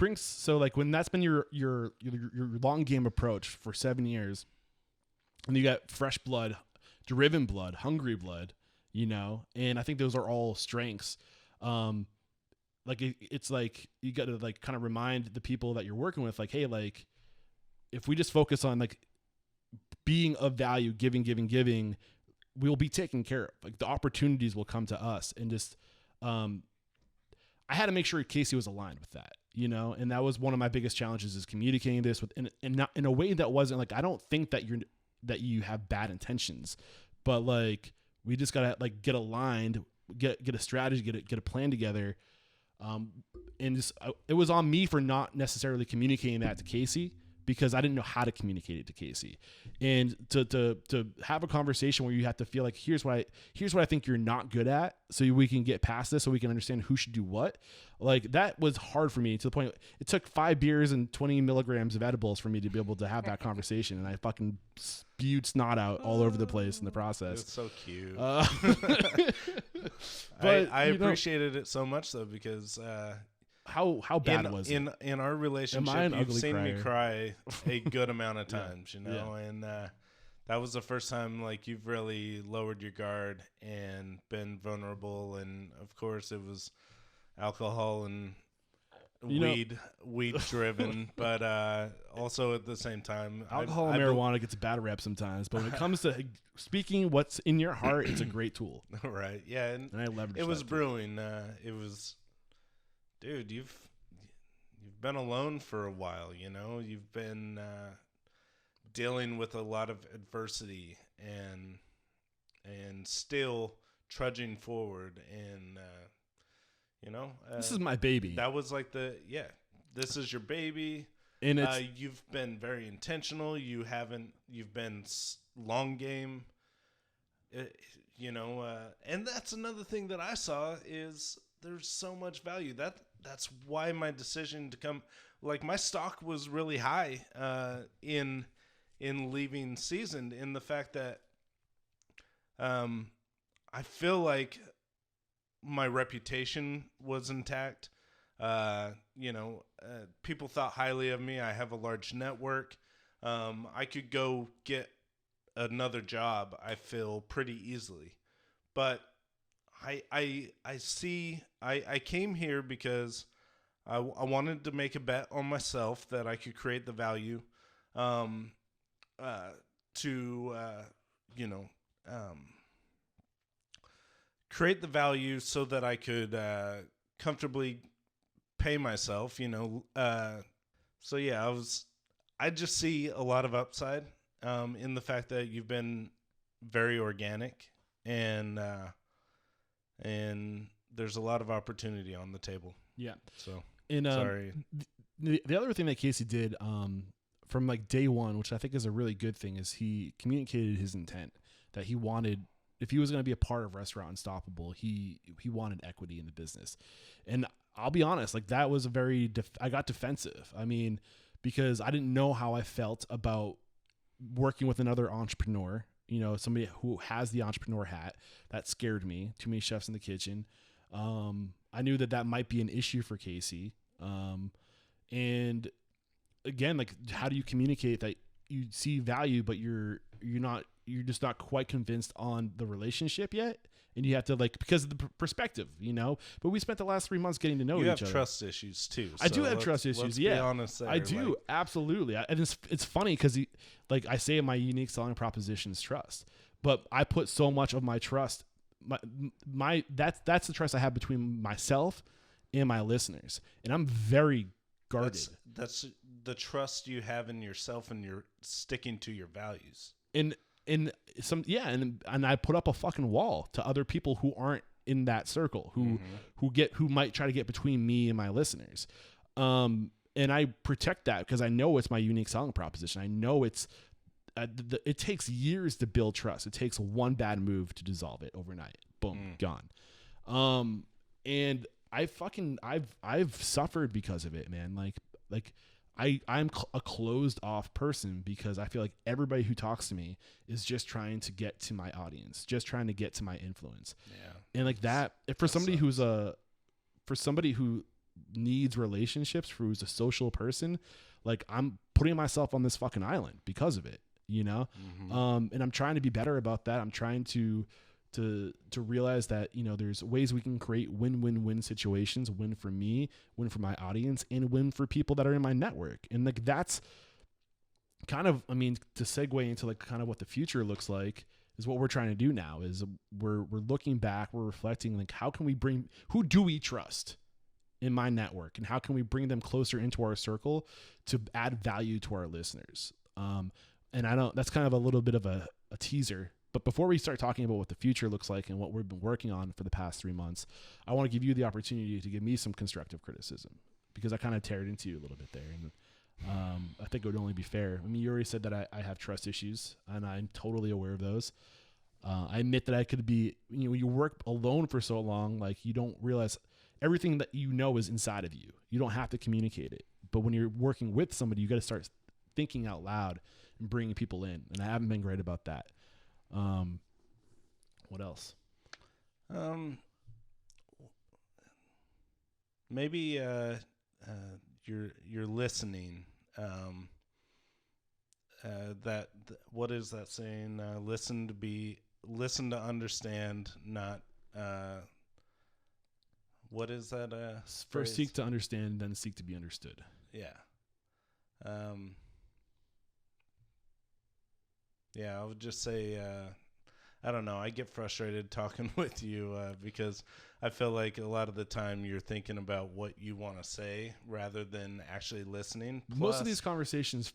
when that's been your long game approach for 7 years, and you got fresh blood, driven blood, hungry blood, and I think those are all strengths. It's like you got to kind of remind the people that you're working with, hey, if we just focus on being of value, giving, we'll be taken care of. The opportunities will come to us, and just I had to make sure Casey was aligned with that, and that was one of my biggest challenges, is communicating this and not in a way that wasn't I don't think that you have bad intentions, but we just gotta get aligned, get a strategy, get a plan together. And it was on me for not necessarily communicating that to Casey, because I didn't know how to communicate it to Casey, and to have a conversation where you have to feel here's what I think you're not good at, so we can get past this, so we can understand who should do what. That was hard for me, to the point it took 5 beers and 20 milligrams of edibles for me to be able to have that conversation, and I fucking spewed snot out all over the place in the process. It's so cute. But I appreciated it so much though, because how bad was it? In our relationship, you've seen me cry a good amount of times, and that was the first time you've really lowered your guard and been vulnerable. And of course it was alcohol and weed driven, but also at the same time, alcohol and marijuana gets a bad rep sometimes, but when it comes to speaking what's in your heart, it's a great tool. Right. Yeah. And I leveraged it was that brewing. It was, dude, you've been alone for a while, you've been dealing with a lot of adversity and still trudging forward. And, this is my baby. That was this is your baby. And you've been very intentional. You've been long game, and that's another thing that I saw is there's so much value. That's why my decision to come, my stock was really high in leaving Seasoned, in the fact that I feel like my reputation was intact. People thought highly of me. I have a large network. I could go get another job, I feel, pretty easily. But I came here because I wanted to make a bet on myself that I could create the value create the value so that I could comfortably pay myself, so yeah, I just see a lot of upside in the fact that you've been very organic, and there's a lot of opportunity on the table. Yeah. So, and sorry. The other thing that Casey did from day one, which I think is a really good thing, is he communicated his intent that he wanted, if he was going to be a part of Restaurant Unstoppable, he wanted equity in the business. And I'll be honest, that was I got defensive. I mean, because I didn't know how I felt about working with another entrepreneur, somebody who has the entrepreneur hat. That scared me. Too many chefs in the kitchen. I knew that might be an issue for Casey. And again, how do you communicate that you see value, but you're just not quite convinced on the relationship yet? And you have to because of the perspective, but we spent the last 3 months getting to know each other. You have trust issues too. I do have trust issues. Let's yeah. Be honest there. I do. Absolutely. And it's funny because I say my unique selling proposition is trust, but I put so much of my trust, that's the trust I have between myself and my listeners. And I'm very guarded. That's the trust you have in yourself, and you're sticking to your values. And I put up a fucking wall to other people who aren't in that circle, who might try to get between me and my listeners. And I protect that because I know it's my unique selling proposition. I know it takes years to build trust. It takes one bad move to dissolve it overnight. Boom, gone. And I've suffered because of it, man. Like I'm a closed off person because I feel like everybody who talks to me is just trying to get to my audience, just trying to get to my influence. Yeah. And like that, for somebody who needs relationships, who's a social person, like I'm putting myself on this fucking island because of it, you know? And I'm trying to be better about that. I'm trying to realize that, you know, there's ways we can create win-win-win situations, win for me, win for my audience, and win for people that are in my network. And like, that's kind of, I mean, to segue into like kind of what the future looks like is what we're trying to do now is we're looking back, we're reflecting, like, who do we trust in my network, and how can we bring them closer into our circle to add value to our listeners? And that's kind of a little bit of a teaser. But before we start talking about what the future looks like and what we've been working on for the past 3 months, I want to give you the opportunity to give me some constructive criticism, because I kind of teared into you a little bit there. And I think it would only be fair. I mean, you already said that I have trust issues, and I'm totally aware of those. I admit that I could be, you know, you work alone for so long, like you don't realize everything that you know is inside of you. You don't have to communicate it. But when you're working with somebody, you got to start thinking out loud and bringing people in. And I haven't been great about that. What else? Maybe you're listening. What is that saying? Listen to understand, not what is that? First phrase? seek to understand, then seek to be understood. Yeah. Yeah, I would just say, I don't know. I get frustrated talking with you because I feel like a lot of the time you're thinking about what you want to say rather than actually listening. Plus, most of these conversations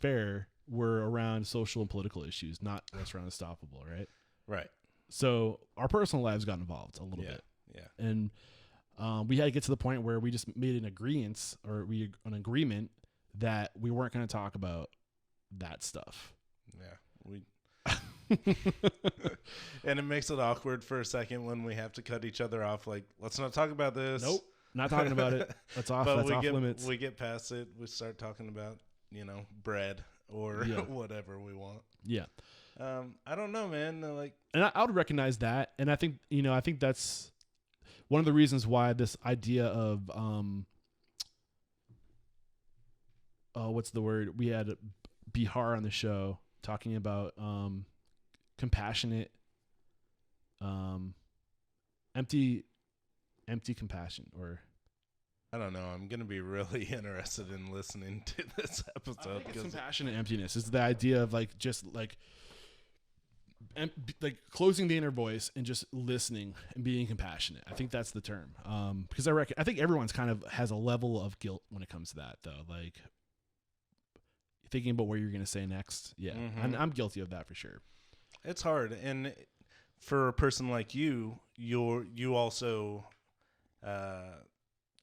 were around social and political issues, not Restaurant Unstoppable, right? Right. So our personal lives got involved a little bit. Yeah. And we had to get to the point where we just made an agreement that we weren't going to talk about that stuff. Yeah. And it makes it awkward for a second when we have to cut each other off. Like, let's not talk about this. Nope. Not talking about it. That's off. That's off limits. We get past it. We start talking about, you know, bread or whatever we want. Yeah. I don't know, man. And I would recognize that. And I think that's one of the reasons why this idea of, what's the word? We had Bihar on the show talking about, compassionate, empty compassion, or I don't know. I'm going to be really interested in listening to this episode. I think it's compassionate emptiness is the idea of like, just like closing the inner voice and just listening and being compassionate. I think that's the term. Because I think everyone's kind of has a level of guilt when it comes to that, though. Like thinking about what you're going to say next. Yeah. I'm guilty of that for sure. It's hard. And for a person like you also,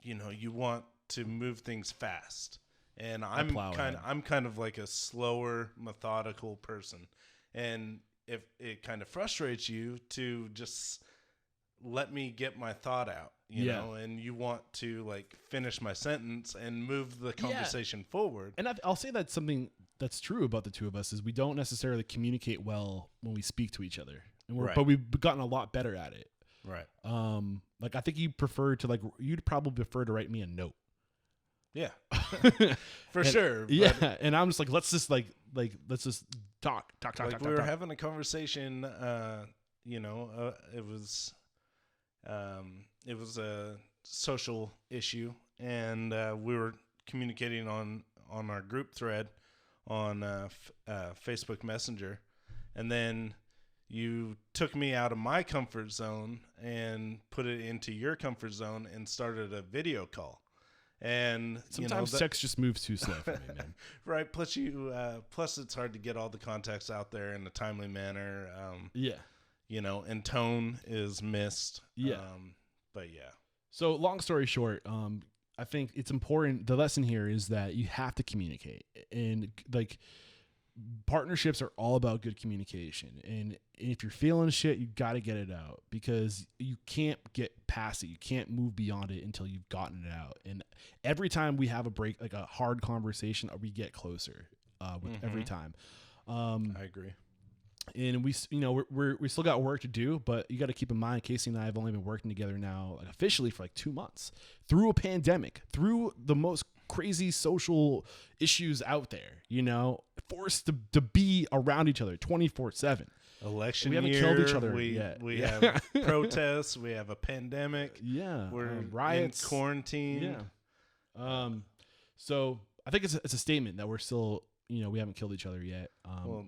you want to move things fast. And I'm kind of like a slower, methodical person. And if it kind of frustrates you to just let me get my thought out, you know, and you want to like finish my sentence and move the conversation forward. And I'll say that's something that's true about the two of us is we don't necessarily communicate well when we speak to each other, and but we've gotten a lot better at it. Right. Like I think you'd probably prefer to write me a note. Yeah, for sure. Yeah. And I'm just like, let's just talk. Like we were having a conversation, it was a social issue, and we were communicating on our group thread on Facebook Messenger, and then you took me out of my comfort zone and put it into your comfort zone and started a video call. And sometimes text just moves too slow for me, man. Right. Plus plus it's hard to get all the context out there in a timely manner. And tone is missed. But yeah. So long story short, I think it's important. The lesson here is that you have to communicate, and like partnerships are all about good communication. And if you're feeling shit, you got to get it out, because you can't get past it. You can't move beyond it until you've gotten it out. And every time we have a break, like a hard conversation, we get closer with every time. I agree. And we still got work to do, but you got to keep in mind, Casey and I have only been working together now officially for like 2 months through a pandemic, through the most crazy social issues out there, forced to be around each other 24/7. Election we haven't year, killed each other yet. We have protests. We have a pandemic. Yeah. We're riots. in quarantine. Yeah. So I think it's a statement that we're still, we haven't killed each other yet.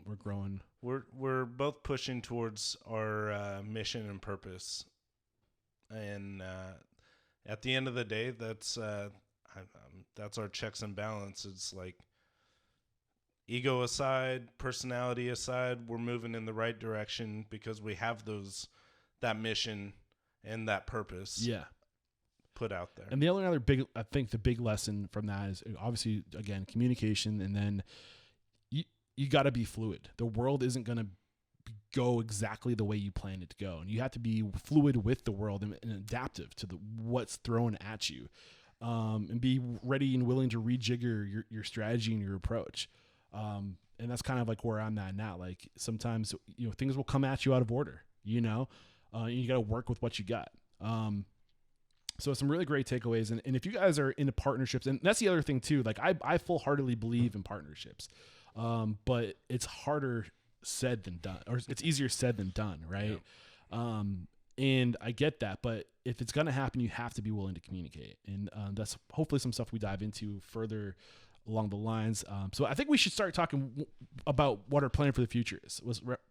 We're growing. We're both pushing towards our mission and purpose, and at the end of the day, that's our checks and balance. It's like, ego aside, personality aside, we're moving in the right direction because we have that mission and that purpose. Yeah. Put out there. And the only other I think the big lesson from that is obviously, again, communication, and then you got to be fluid. The world isn't going to go exactly the way you plan it to go, and you have to be fluid with the world and adaptive to what's thrown at you, and be ready and willing to rejigger your strategy and your approach. And that's kind of like where I'm at now. Like sometimes things will come at you out of order. You got to work with what you got. So some really great takeaways. And if you guys are into partnerships, and that's the other thing too, like I full-heartedly believe in partnerships. But it's harder said than done, or it's easier said than done. Right. Yeah. And I get that, but if it's going to happen, you have to be willing to communicate. And, that's hopefully some stuff we dive into further along the lines. So I think we should start talking about what our plan for the future is.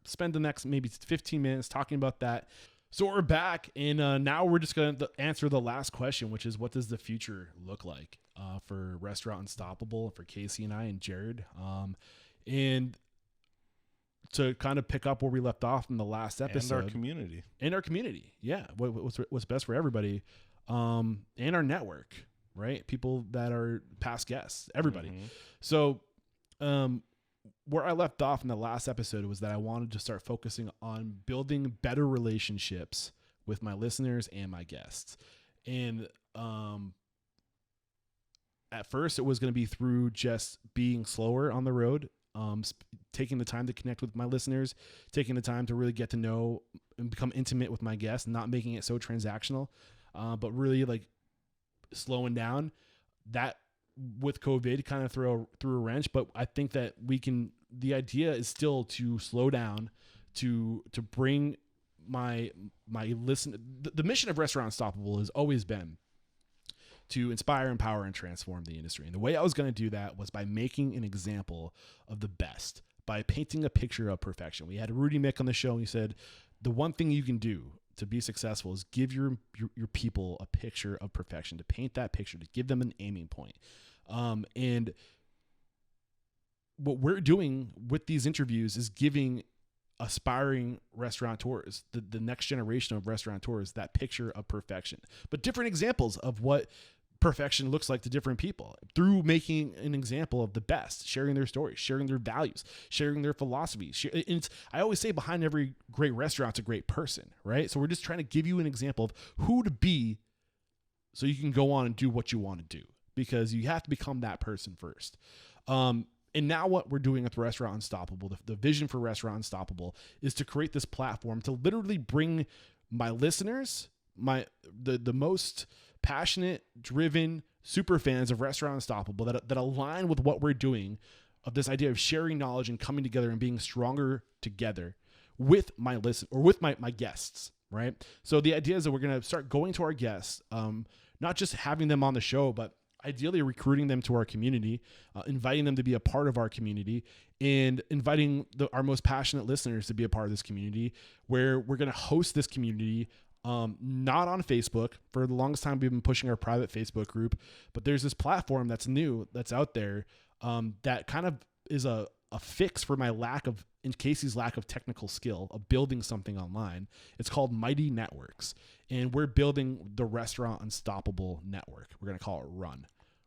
Spend the next maybe 15 minutes talking about that. So we're back, and now we're just going to answer the last question, which is, what does the future look like for Restaurant Unstoppable, for Casey and I and Jared? And to kind of pick up where we left off in the last episode. And our community. Yeah. What's best for everybody. And our network, right? People that are past guests, everybody. Mm-hmm. So where I left off in the last episode was that I wanted to start focusing on building better relationships with my listeners and my guests. And at first it was going to be through just being slower on the road, taking the time to connect with my listeners, taking the time to really get to know and become intimate with my guests, not making it so transactional, but really like slowing down. That with COVID kind of threw a wrench, but I think that the idea is still to slow down, to bring my listen. The mission of Restaurant Unstoppable has always been to inspire, empower, and transform the industry. And the way I was going to do that was by making an example of the best, by painting a picture of perfection. We had Rudy Mick on the show, and he said, the one thing you can do to be successful is give your people a picture of perfection, to paint that picture, to give them an aiming point. And what we're doing with these interviews is giving aspiring restaurateurs, the next generation of restaurateurs, that picture of perfection, but different examples of what perfection looks like to different people, through making an example of the best, sharing their stories, sharing their values, sharing their philosophies. I always say behind every great restaurant's a great person, right? So we're just trying to give you an example of who to be so you can go on and do what you want to do, because you have to become that person first. And now what we're doing with Restaurant Unstoppable, the vision for Restaurant Unstoppable, is to create this platform to literally bring my listeners, the most passionate, driven super fans of Restaurant Unstoppable that align with what we're doing, of this idea of sharing knowledge and coming together and being stronger together with my my guests, right? So the idea is that we're going to start going to our guests, not just having them on the show, but ideally recruiting them to our community, inviting them to be a part of our community, and inviting our most passionate listeners to be a part of this community, where we're going to host this community not on Facebook. For the longest time, we've been pushing our private Facebook group, but there's this platform that's new, that's out there, that kind of is a fix for Casey's lack of technical skill of building something online. It's called Mighty Networks, and we're building the Restaurant Unstoppable Network. We're going to call it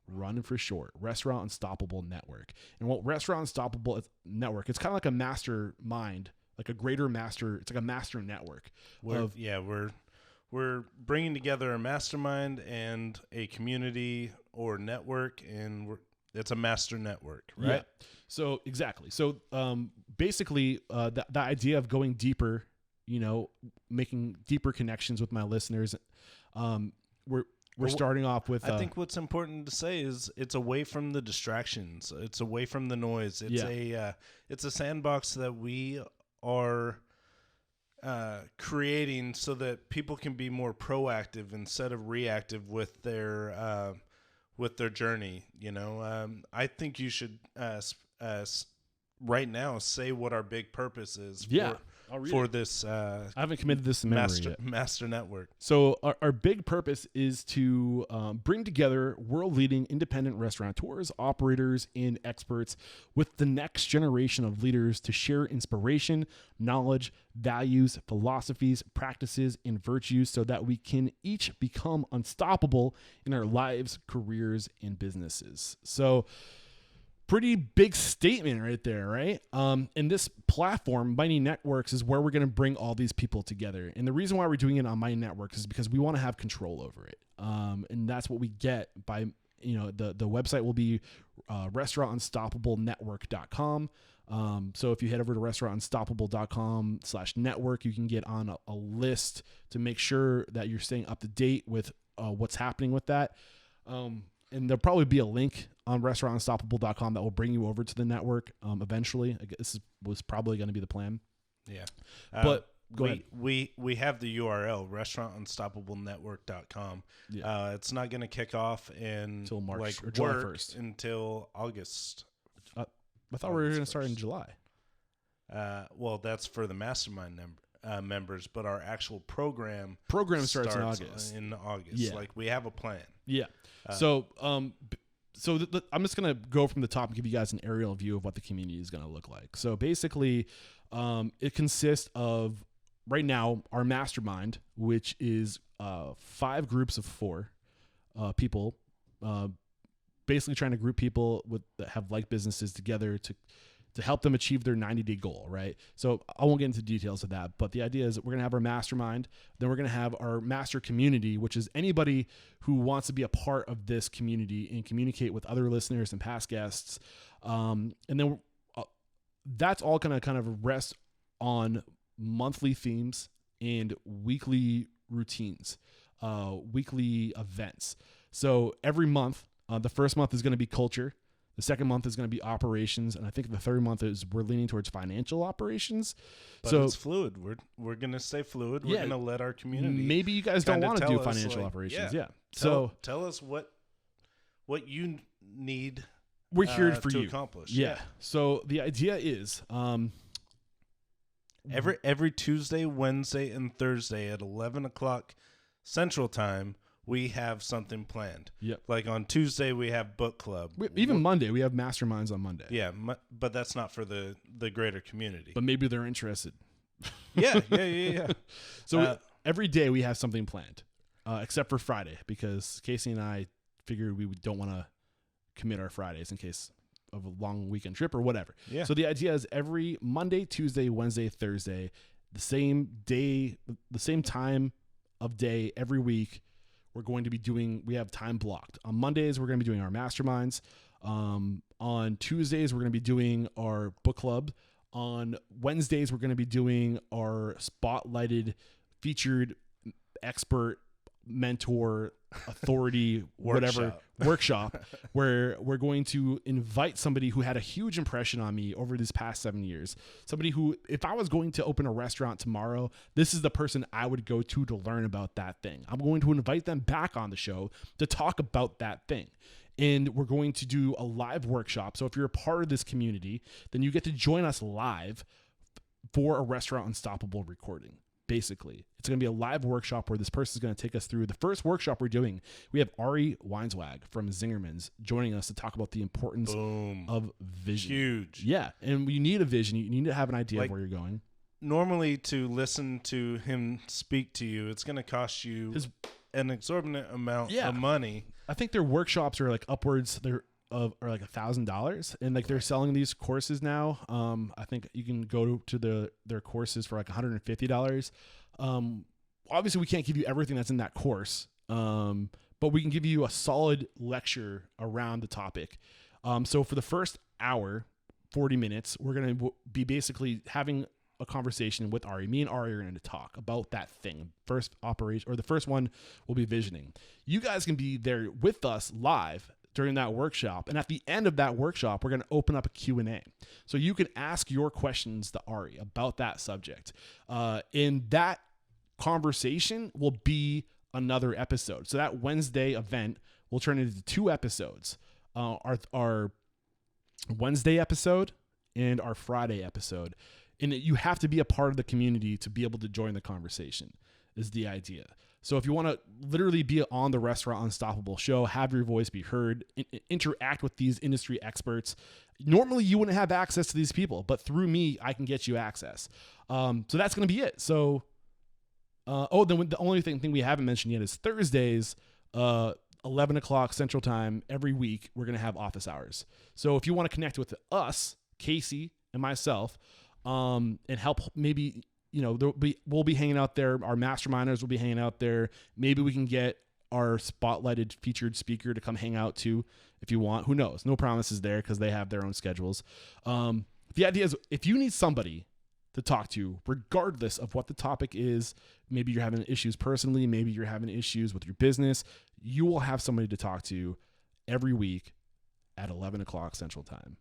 Run for short, Restaurant Unstoppable Network. And what Restaurant Unstoppable Network, it's kind of like a mastermind, like a greater master. It's like a master network. We're bringing together a mastermind and a community or network, and it's a master network, right? Yeah. So exactly. So basically, the idea of going deeper, making deeper connections with my listeners. We're starting off with. I think what's important to say is it's away from the distractions. It's away from the noise. It's a sandbox that we are creating so that people can be more proactive instead of reactive with their journey. I think you should right now say what our big purpose is. For this, I haven't committed this to memory yet. Master network. So our big purpose is to bring together world-leading independent restaurateurs, operators, and experts with the next generation of leaders to share inspiration, knowledge, values, philosophies, practices, and virtues so that we can each become unstoppable in our lives, careers, and businesses. So pretty big statement right there, right? And this platform, Mighty Networks, is where we're going to bring all these people together. And the reason why we're doing it on Mighty Networks is because we want to have control over it. And that's what we get by, the website will be restaurantunstoppablenetwork.com. So if you head over to restaurantunstoppable.com/network, you can get on a list to make sure that you're staying up to date with what's happening with that. And there'll probably be a link on restaurantunstoppable.com that will bring you over to the network eventually. I guess this was probably going to be the plan. Yeah. But go ahead. We have the URL, restaurantunstoppablenetwork.com. Yeah. It's not going to kick off until March or July 1st. Until August. I thought we were going to start in July. Well, that's for the mastermind members, but our actual program starts in August. Yeah. Like we have a plan. Yeah. So I'm just going to go from the top and give you guys an aerial view of what the community is going to look like. So basically, it consists of, right now, our mastermind, which is 5 groups of 4 people, basically trying to group people that have like businesses together to help them achieve their 90-day goal, right? So I won't get into details of that, but the idea is that we're going to have our mastermind, then we're going to have our master community, which is anybody who wants to be a part of this community and communicate with other listeners and past guests. And then that's all going to kind of rest on monthly themes and weekly routines, weekly events. So every month, the first month is going to be culture. The second month is going to be operations, and I think the third month is we're leaning towards financial operations. But so it's fluid. We're going to stay fluid. We're going to let our community. Maybe you guys don't want to do financial operations. Yeah. Tell us what you need. We're here for to you. Accomplish. Yeah. So the idea is every Tuesday, Wednesday, and Thursday at 11 o'clock Central Time, we have something planned. Yep. Like on Tuesday, we have book club. Monday, we have masterminds on Monday. Yeah, but that's not for the greater community. But maybe they're interested. Yeah. So every day we have something planned, except for Friday, because Casey and I figured we don't want to commit our Fridays in case of a long weekend trip or whatever. Yeah. So the idea is every Monday, Tuesday, Wednesday, Thursday, the same day, the same time of day every week. We're going to be we have time blocked. On Mondays, we're going to be doing our masterminds. On Tuesdays, we're going to be doing our book club. On Wednesdays, we're going to be doing our spotlighted, featured expert, mentor, authority, whatever workshop where we're going to invite somebody who had a huge impression on me over these past 7 years. Somebody who, if I was going to open a restaurant tomorrow, this is the person I would go to learn about that thing. I'm going to invite them back on the show to talk about that thing. And we're going to do a live workshop. So if you're a part of this community, then you get to join us live for a Restaurant Unstoppable recording. basically. It's going to be a live workshop where this person is going to take us through the first workshop we're doing. We have Ari Weinswag from Zingerman's joining us to talk about the importance of vision. Huge. Yeah. And you need a vision. You need to have an idea Like, of where you're going. Normally, to listen to him speak to you, it's going to cost you an exorbitant amount of money. I think their workshops are like upwards are like $1,000, and like they're selling these courses now. I think you can go to their courses for like $150. Obviously we can't give you everything that's in that course, but we can give you a solid lecture around the topic. So for the first hour, 40 minutes, we're going to be basically having a conversation with Ari. Me and Ari are going to talk about that thing. First operation, or the first one will be visioning. You guys can be there with us live during that workshop. And at the end of that workshop, we're going to open up a Q&A. So you can ask your questions to Ari about that subject. And that conversation will be another episode. So that Wednesday event will turn into 2 episodes. Our Wednesday episode and our Friday episode. And you have to be a part of the community to be able to join the conversation, is the idea. So if you want to literally be on the Restaurant Unstoppable show, have your voice be heard, interact with these industry experts, normally you wouldn't have access to these people, but through me, I can get you access. So that's going to be it. So, then the only thing we haven't mentioned yet is Thursdays, 11 o'clock Central Time every week, we're going to have office hours. So if you want to connect with us, Casey and myself, and help maybe, we'll be hanging out there. Our masterminders will be hanging out there. Maybe we can get our spotlighted featured speaker to come hang out too, if you want. Who knows? No promises there because they have their own schedules. The idea is if you need somebody to talk to, regardless of what the topic is, maybe you're having issues personally, maybe you're having issues with your business, you will have somebody to talk to every week at 11 o'clock Central Time.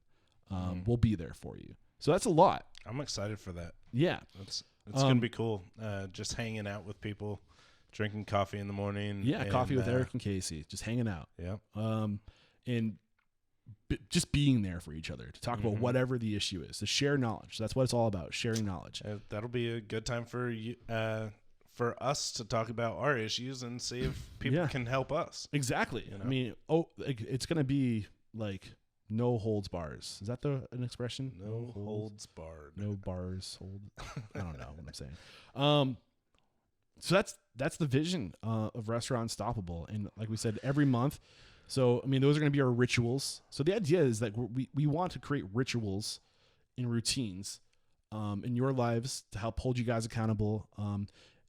We'll be there for you. So that's a lot. I'm excited for that. Yeah. It's going to be cool. Just hanging out with people, drinking coffee in the morning. Yeah, coffee with Eric and Casey, just hanging out. Yeah. And just being there for each other to talk about whatever the issue is, to share knowledge. That's what it's all about, sharing knowledge. That'll be a good time for you, for us to talk about our issues and see if people can help us. Exactly. I mean, it's going to be like no holds bars. Is that an expression? No holds barred. No bars hold. I don't know what I'm saying. So that's the vision of Restaurant Unstoppable. And like we said, every month. So, I mean, those are going to be our rituals. So the idea is that we want to create rituals and routines in your lives to help hold you guys accountable.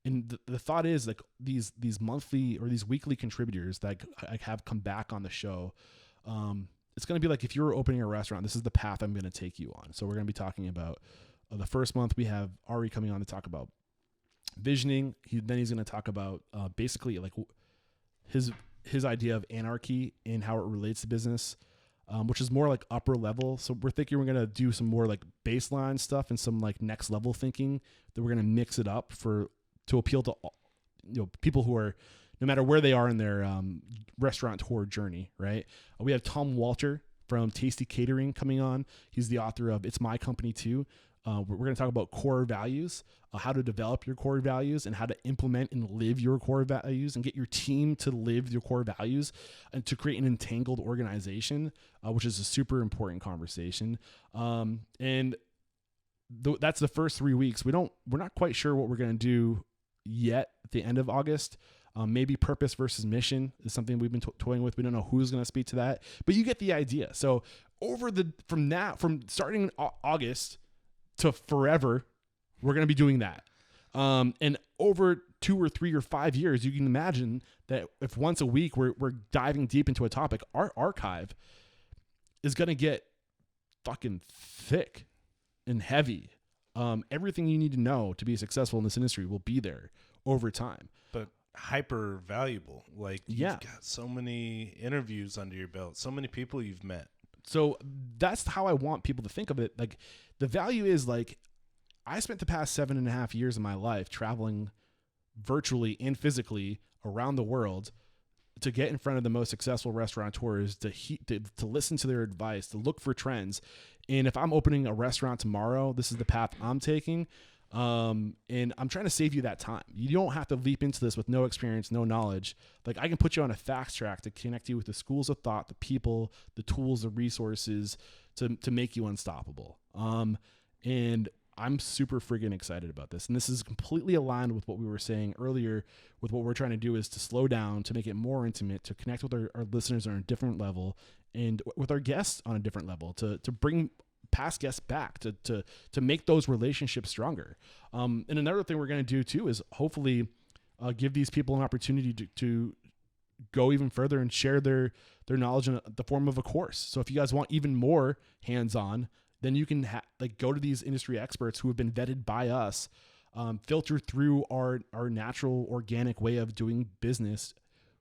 And the thought is like these monthly or these weekly contributors that I have come back on the show, it's going to be like if you were opening a restaurant, this is the path I'm going to take you on. So we're going to be talking about the first month we have Ari coming on to talk about visioning. Then he's going to talk about basically like his idea of anarchy and how it relates to business, which is more like upper level. So we're thinking we're going to do some more like baseline stuff and some like next level thinking that we're going to mix it up to appeal to people who are, no matter where they are in their restaurateur journey, right? We have Tom Walter from Tasty Catering coming on. He's the author of It's My Company Too. We're going to talk about core values, how to develop your core values and how to implement and live your core values and get your team to live your core values and to create an entangled organization, which is a super important conversation. And that's the first 3 weeks. We're not quite sure what we're going to do yet at the end of August. Maybe purpose versus mission is something we've been toying with. We don't know who's going to speak to that, but you get the idea. So from starting August to forever, we're going to be doing that. And over 2 or 3 or 5 years, you can imagine that if once a week we're diving deep into a topic, our archive is going to get fucking thick and heavy. Everything you need to know to be successful in this industry will be there over time. But hyper valuable. Like you've got so many interviews under your belt, so many people you've met. So that's how I want people to think of it. Like the value is like, I spent the past 7.5 years of my life traveling virtually and physically around the world to get in front of the most successful restaurateurs, to listen to their advice, to look for trends. And if I'm opening a restaurant tomorrow, this is the path I'm taking. And I'm trying to save you that time. You don't have to leap into this with no experience, no knowledge. Like, I can put you on a fast track to connect you with the schools of thought, the people, the tools, the resources to make you unstoppable. And I'm super friggin' excited about this. And this is completely aligned with what we were saying earlier with what we're trying to do is to slow down, to make it more intimate, to connect with our listeners on a different level and with our guests on a different level, to bring past guests back, to make those relationships stronger. And another thing we're going to do too is hopefully give these people an opportunity to go even further and share their knowledge in the form of a course. So if you guys want even more hands-on, then you can go to these industry experts who have been vetted by us, filter through our natural, organic way of doing business.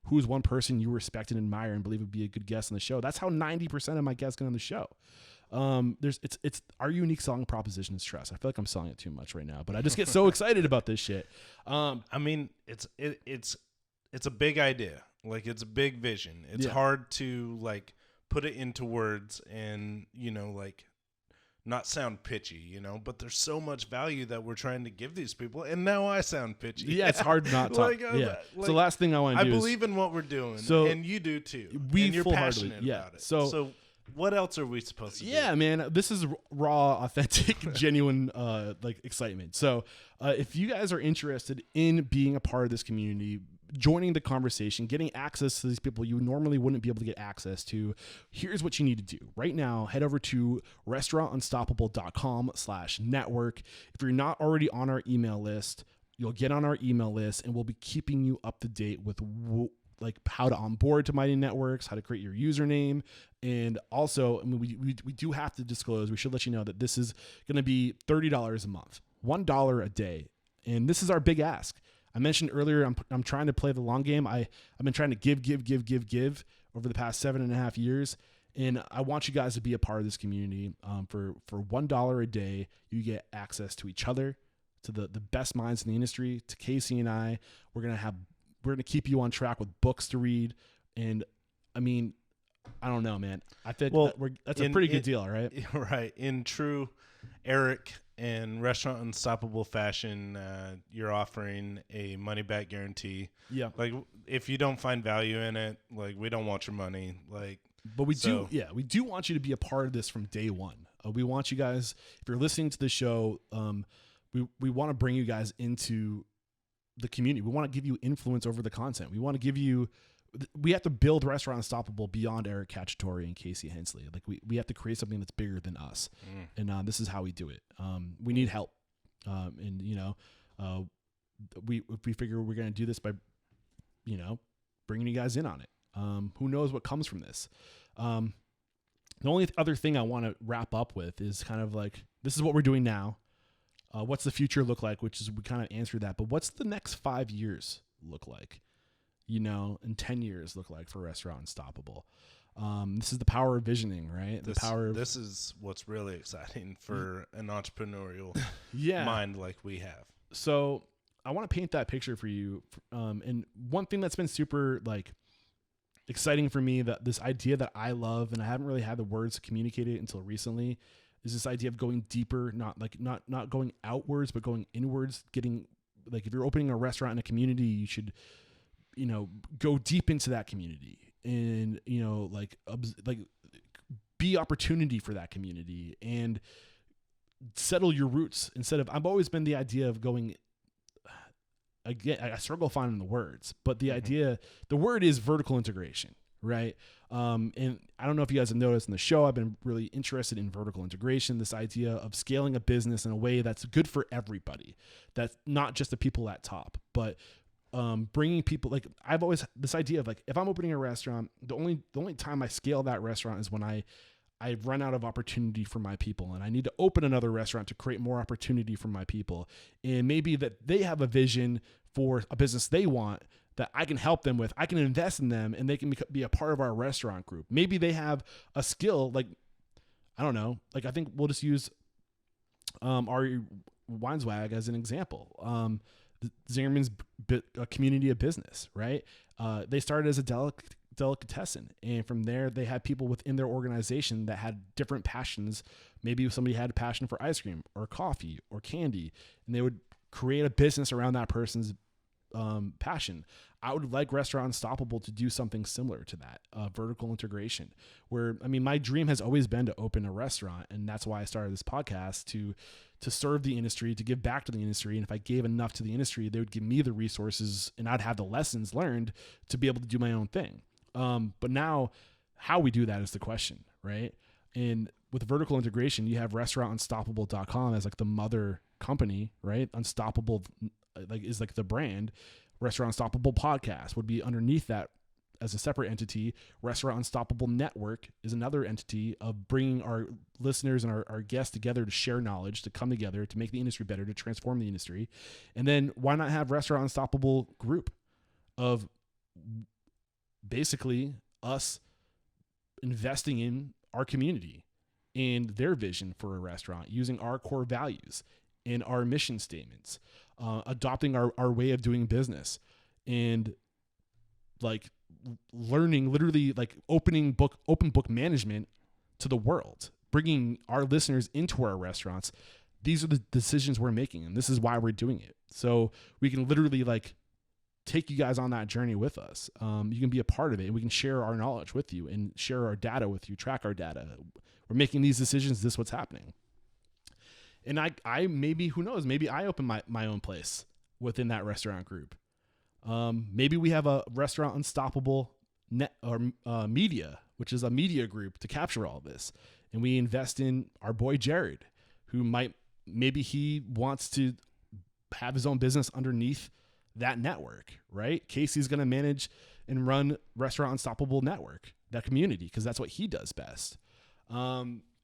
Who's one person you respect and admire and believe would be a good guest on the show? That's how 90% of my guests get on the show. It's our unique selling proposition is trust. I feel like I'm selling it too much right now, but I just get so excited about this shit. I mean, it's a big idea. Like, it's a big vision. It's hard to like put it into words and, like, not sound pitchy, but there's so much value that we're trying to give these people, and now I sound pitchy. Yeah, it's hard not to. So the last thing I want to do I believe in what we're doing, and you do too. And you're passionate about it. So what else are we supposed to do? Yeah, man, this is raw, authentic, genuine, excitement. So if you guys are interested in being a part of this community, joining the conversation, getting access to these people you normally wouldn't be able to get access to, here's what you need to do. Right now, head over to restaurantunstoppable.com/network. If you're not already on our email list, you'll get on our email list, and we'll be keeping you up to date with like how to onboard to Mighty Networks, how to create your username. And also, I mean, we do have to disclose, we should let you know that this is going to be $30 a month, $1 a day. And this is our big ask. I mentioned earlier, I'm trying to play the long game. I've been trying to give over the past 7.5 years. And I want you guys to be a part of this community. For $1 a day, you get access to each other, to the best minds in the industry, to Casey and I. We're going to keep you on track with books to read. And I mean, I don't know, man. I think that's a pretty good deal, right? Right. In true Eric and Restaurant Unstoppable fashion, you're offering a money back guarantee. Yeah. Like, if you don't find value in it, like, we don't want your money. Like, but we do want you to be a part of this from day one. We want you guys, if you're listening to the show, we want to bring you guys into the community. We want to give you influence over the content. We have to build Restaurant Unstoppable beyond Eric Cacciatore and KC Hensley. Like, we have to create something that's bigger than us. And this is how we do it. We need help. We figure we're going to do this by, bringing you guys in on it. Who knows what comes from this? The only other thing I want to wrap up with is kind of like, this is what we're doing now. What's the future look like? Which is, we kind of answered that, but what's the next 5 years look like? And 10 years look like for Restaurant Unstoppable. This is the power of visioning, right? This is what's really exciting for an entrepreneurial mind like we have. So I want to paint that picture for you. And one thing that's been super like exciting for me, that this idea that I love, and I haven't really had the words to communicate it until recently, is this idea of going deeper, not going outwards, but going inwards. Getting, like, if you're opening a restaurant in a community, you should, go deep into that community and, be opportunity for that community and settle your roots instead of, I've always been the idea of going, again, I struggle finding the words, but the idea, the word is vertical integration, right? And I don't know if you guys have noticed in the show, I've been really interested in vertical integration, this idea of scaling a business in a way that's good for everybody. That's not just the people at top, but bringing people, like, I've always this idea of, like, if I'm opening a restaurant, the only time I scale that restaurant is when I run out of opportunity for my people, and I need to open another restaurant to create more opportunity for my people. And maybe that they have a vision for a business they want that I can help them with. I can invest in them, and they can be a part of our restaurant group. Maybe they have a skill, like, I don't know, like, I think we'll just use RU Wineswag as an example. Zingerman's a community of business, right? They started as a delicatessen. And from there, they had people within their organization that had different passions. Maybe somebody had a passion for ice cream or coffee or candy, and they would create a business around that person's passion. I would like Restaurant Unstoppable to do something similar to that, vertical integration, where, I mean, my dream has always been to open a restaurant. And that's why I started this podcast, to serve the industry, to give back to the industry. And if I gave enough to the industry, they would give me the resources and I'd have the lessons learned to be able to do my own thing. But now how we do that is the question, right? And with vertical integration, you have restaurantunstoppable.com as like the mother company, right? Unstoppable is like the brand. Restaurant Unstoppable podcast would be underneath that as a separate entity. Restaurant Unstoppable Network is another entity of bringing our listeners and our guests together to share knowledge, to come together, to make the industry better, to transform the industry. And then why not have Restaurant Unstoppable Group of basically us investing in our community and their vision for a restaurant, using our core values and our mission statements, adopting our way of doing business, and like learning, literally like open book management to the world, bringing our listeners into our restaurants. These are the decisions we're making, and this is why we're doing it. So we can literally like take you guys on that journey with us. You can be a part of it, and we can share our knowledge with you and share our data with you, track our data. We're making these decisions. This is what's happening. And I maybe, who knows, maybe I open my own place within that restaurant group. Maybe we have a Restaurant Unstoppable media, which is a media group to capture all of this. And we invest in our boy Jared, who maybe he wants to have his own business underneath that network, right? Casey's going to manage and run Restaurant Unstoppable Network, that community, because that's what he does best.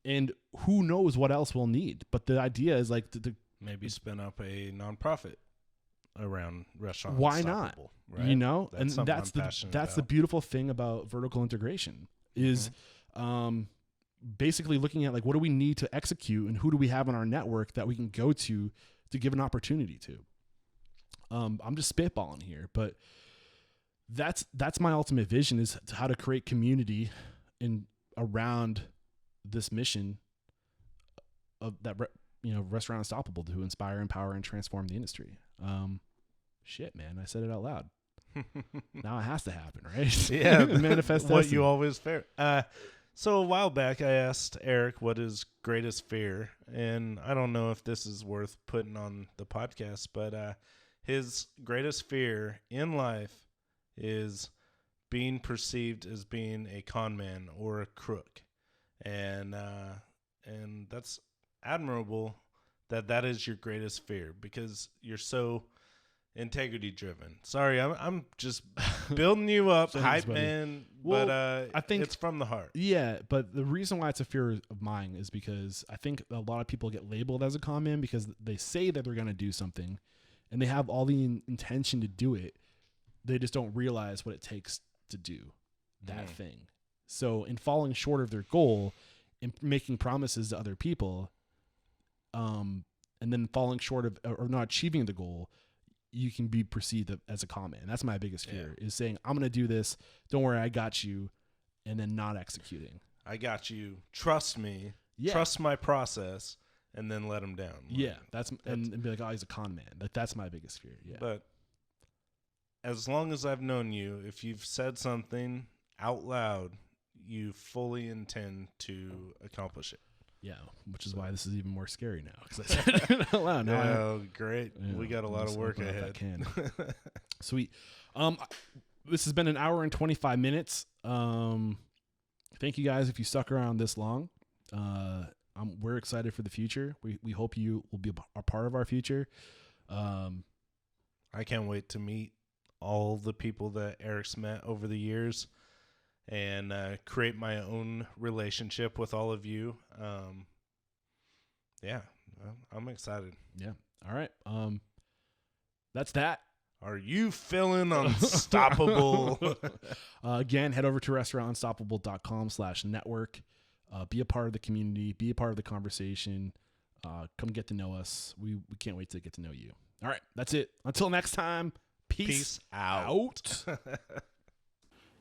And who knows what else we'll need. But the idea is like to maybe spin up a nonprofit around Restaurant why Unstoppable, not? right? You know, That's and that's the beautiful thing about vertical integration is basically looking at like, what do we need to execute, and who do we have on our network that we can go to give an opportunity to. I'm just spitballing here, but that's my ultimate vision, is how to create community in around this mission of that, Restaurant Unstoppable, to inspire, empower, and transform the industry. Shit, man, I said it out loud. Now it has to happen, right? Yeah, manifest what destiny. you always fear. So a while back, I asked Eric what his greatest fear, and I don't know if this is worth putting on the podcast, but his greatest fear in life is being perceived as being a con man or a crook. And that's admirable that is your greatest fear, because you're so integrity driven. Sorry, I'm just building you up, hype man, well, but I think it's from the heart. Yeah, but the reason why it's a fear of mine is because I think a lot of people get labeled as a con man because they say that they're going to do something and they have all the intention to do it. They just don't realize what it takes to do that thing. So in falling short of their goal and making promises to other people, and then falling short of or not achieving the goal, you can be perceived as a con man. That's my biggest fear, is saying, I'm going to do this. Don't worry, I got you. And then not executing. I got you. Trust me. Yeah. Trust my process, and then let them down. Yeah. And be like, oh, he's a con man. That's my biggest fear. Yeah. But as long as I've known you, if you've said something out loud, you fully intend to accomplish it. Yeah, which is why this is even more scary now, because I said it out loud. Oh, great. We got a lot of work ahead. Sweet. This has been an hour and 25 minutes. Thank you guys if you stuck around this long. We're excited for the future. We hope you will be a part of our future. I can't wait to meet all the people that Eric's met over the years and create my own relationship with all of you. Yeah, I'm excited. Yeah. All right. That's that. Are you feeling unstoppable? Again, head over to restaurantunstoppable.com/network. Be a part of the community. Be a part of the conversation. Come get to know us. We can't wait to get to know you. All right. That's it. Until next time. Peace out.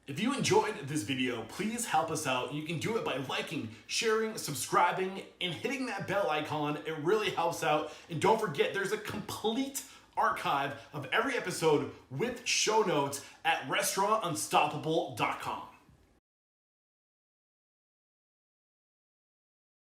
If you enjoyed this video, please help us out. You can do it by liking, sharing, subscribing, and hitting that bell icon. It really helps out. And don't forget, there's a complete archive of every episode with show notes at restaurantunstoppable.com.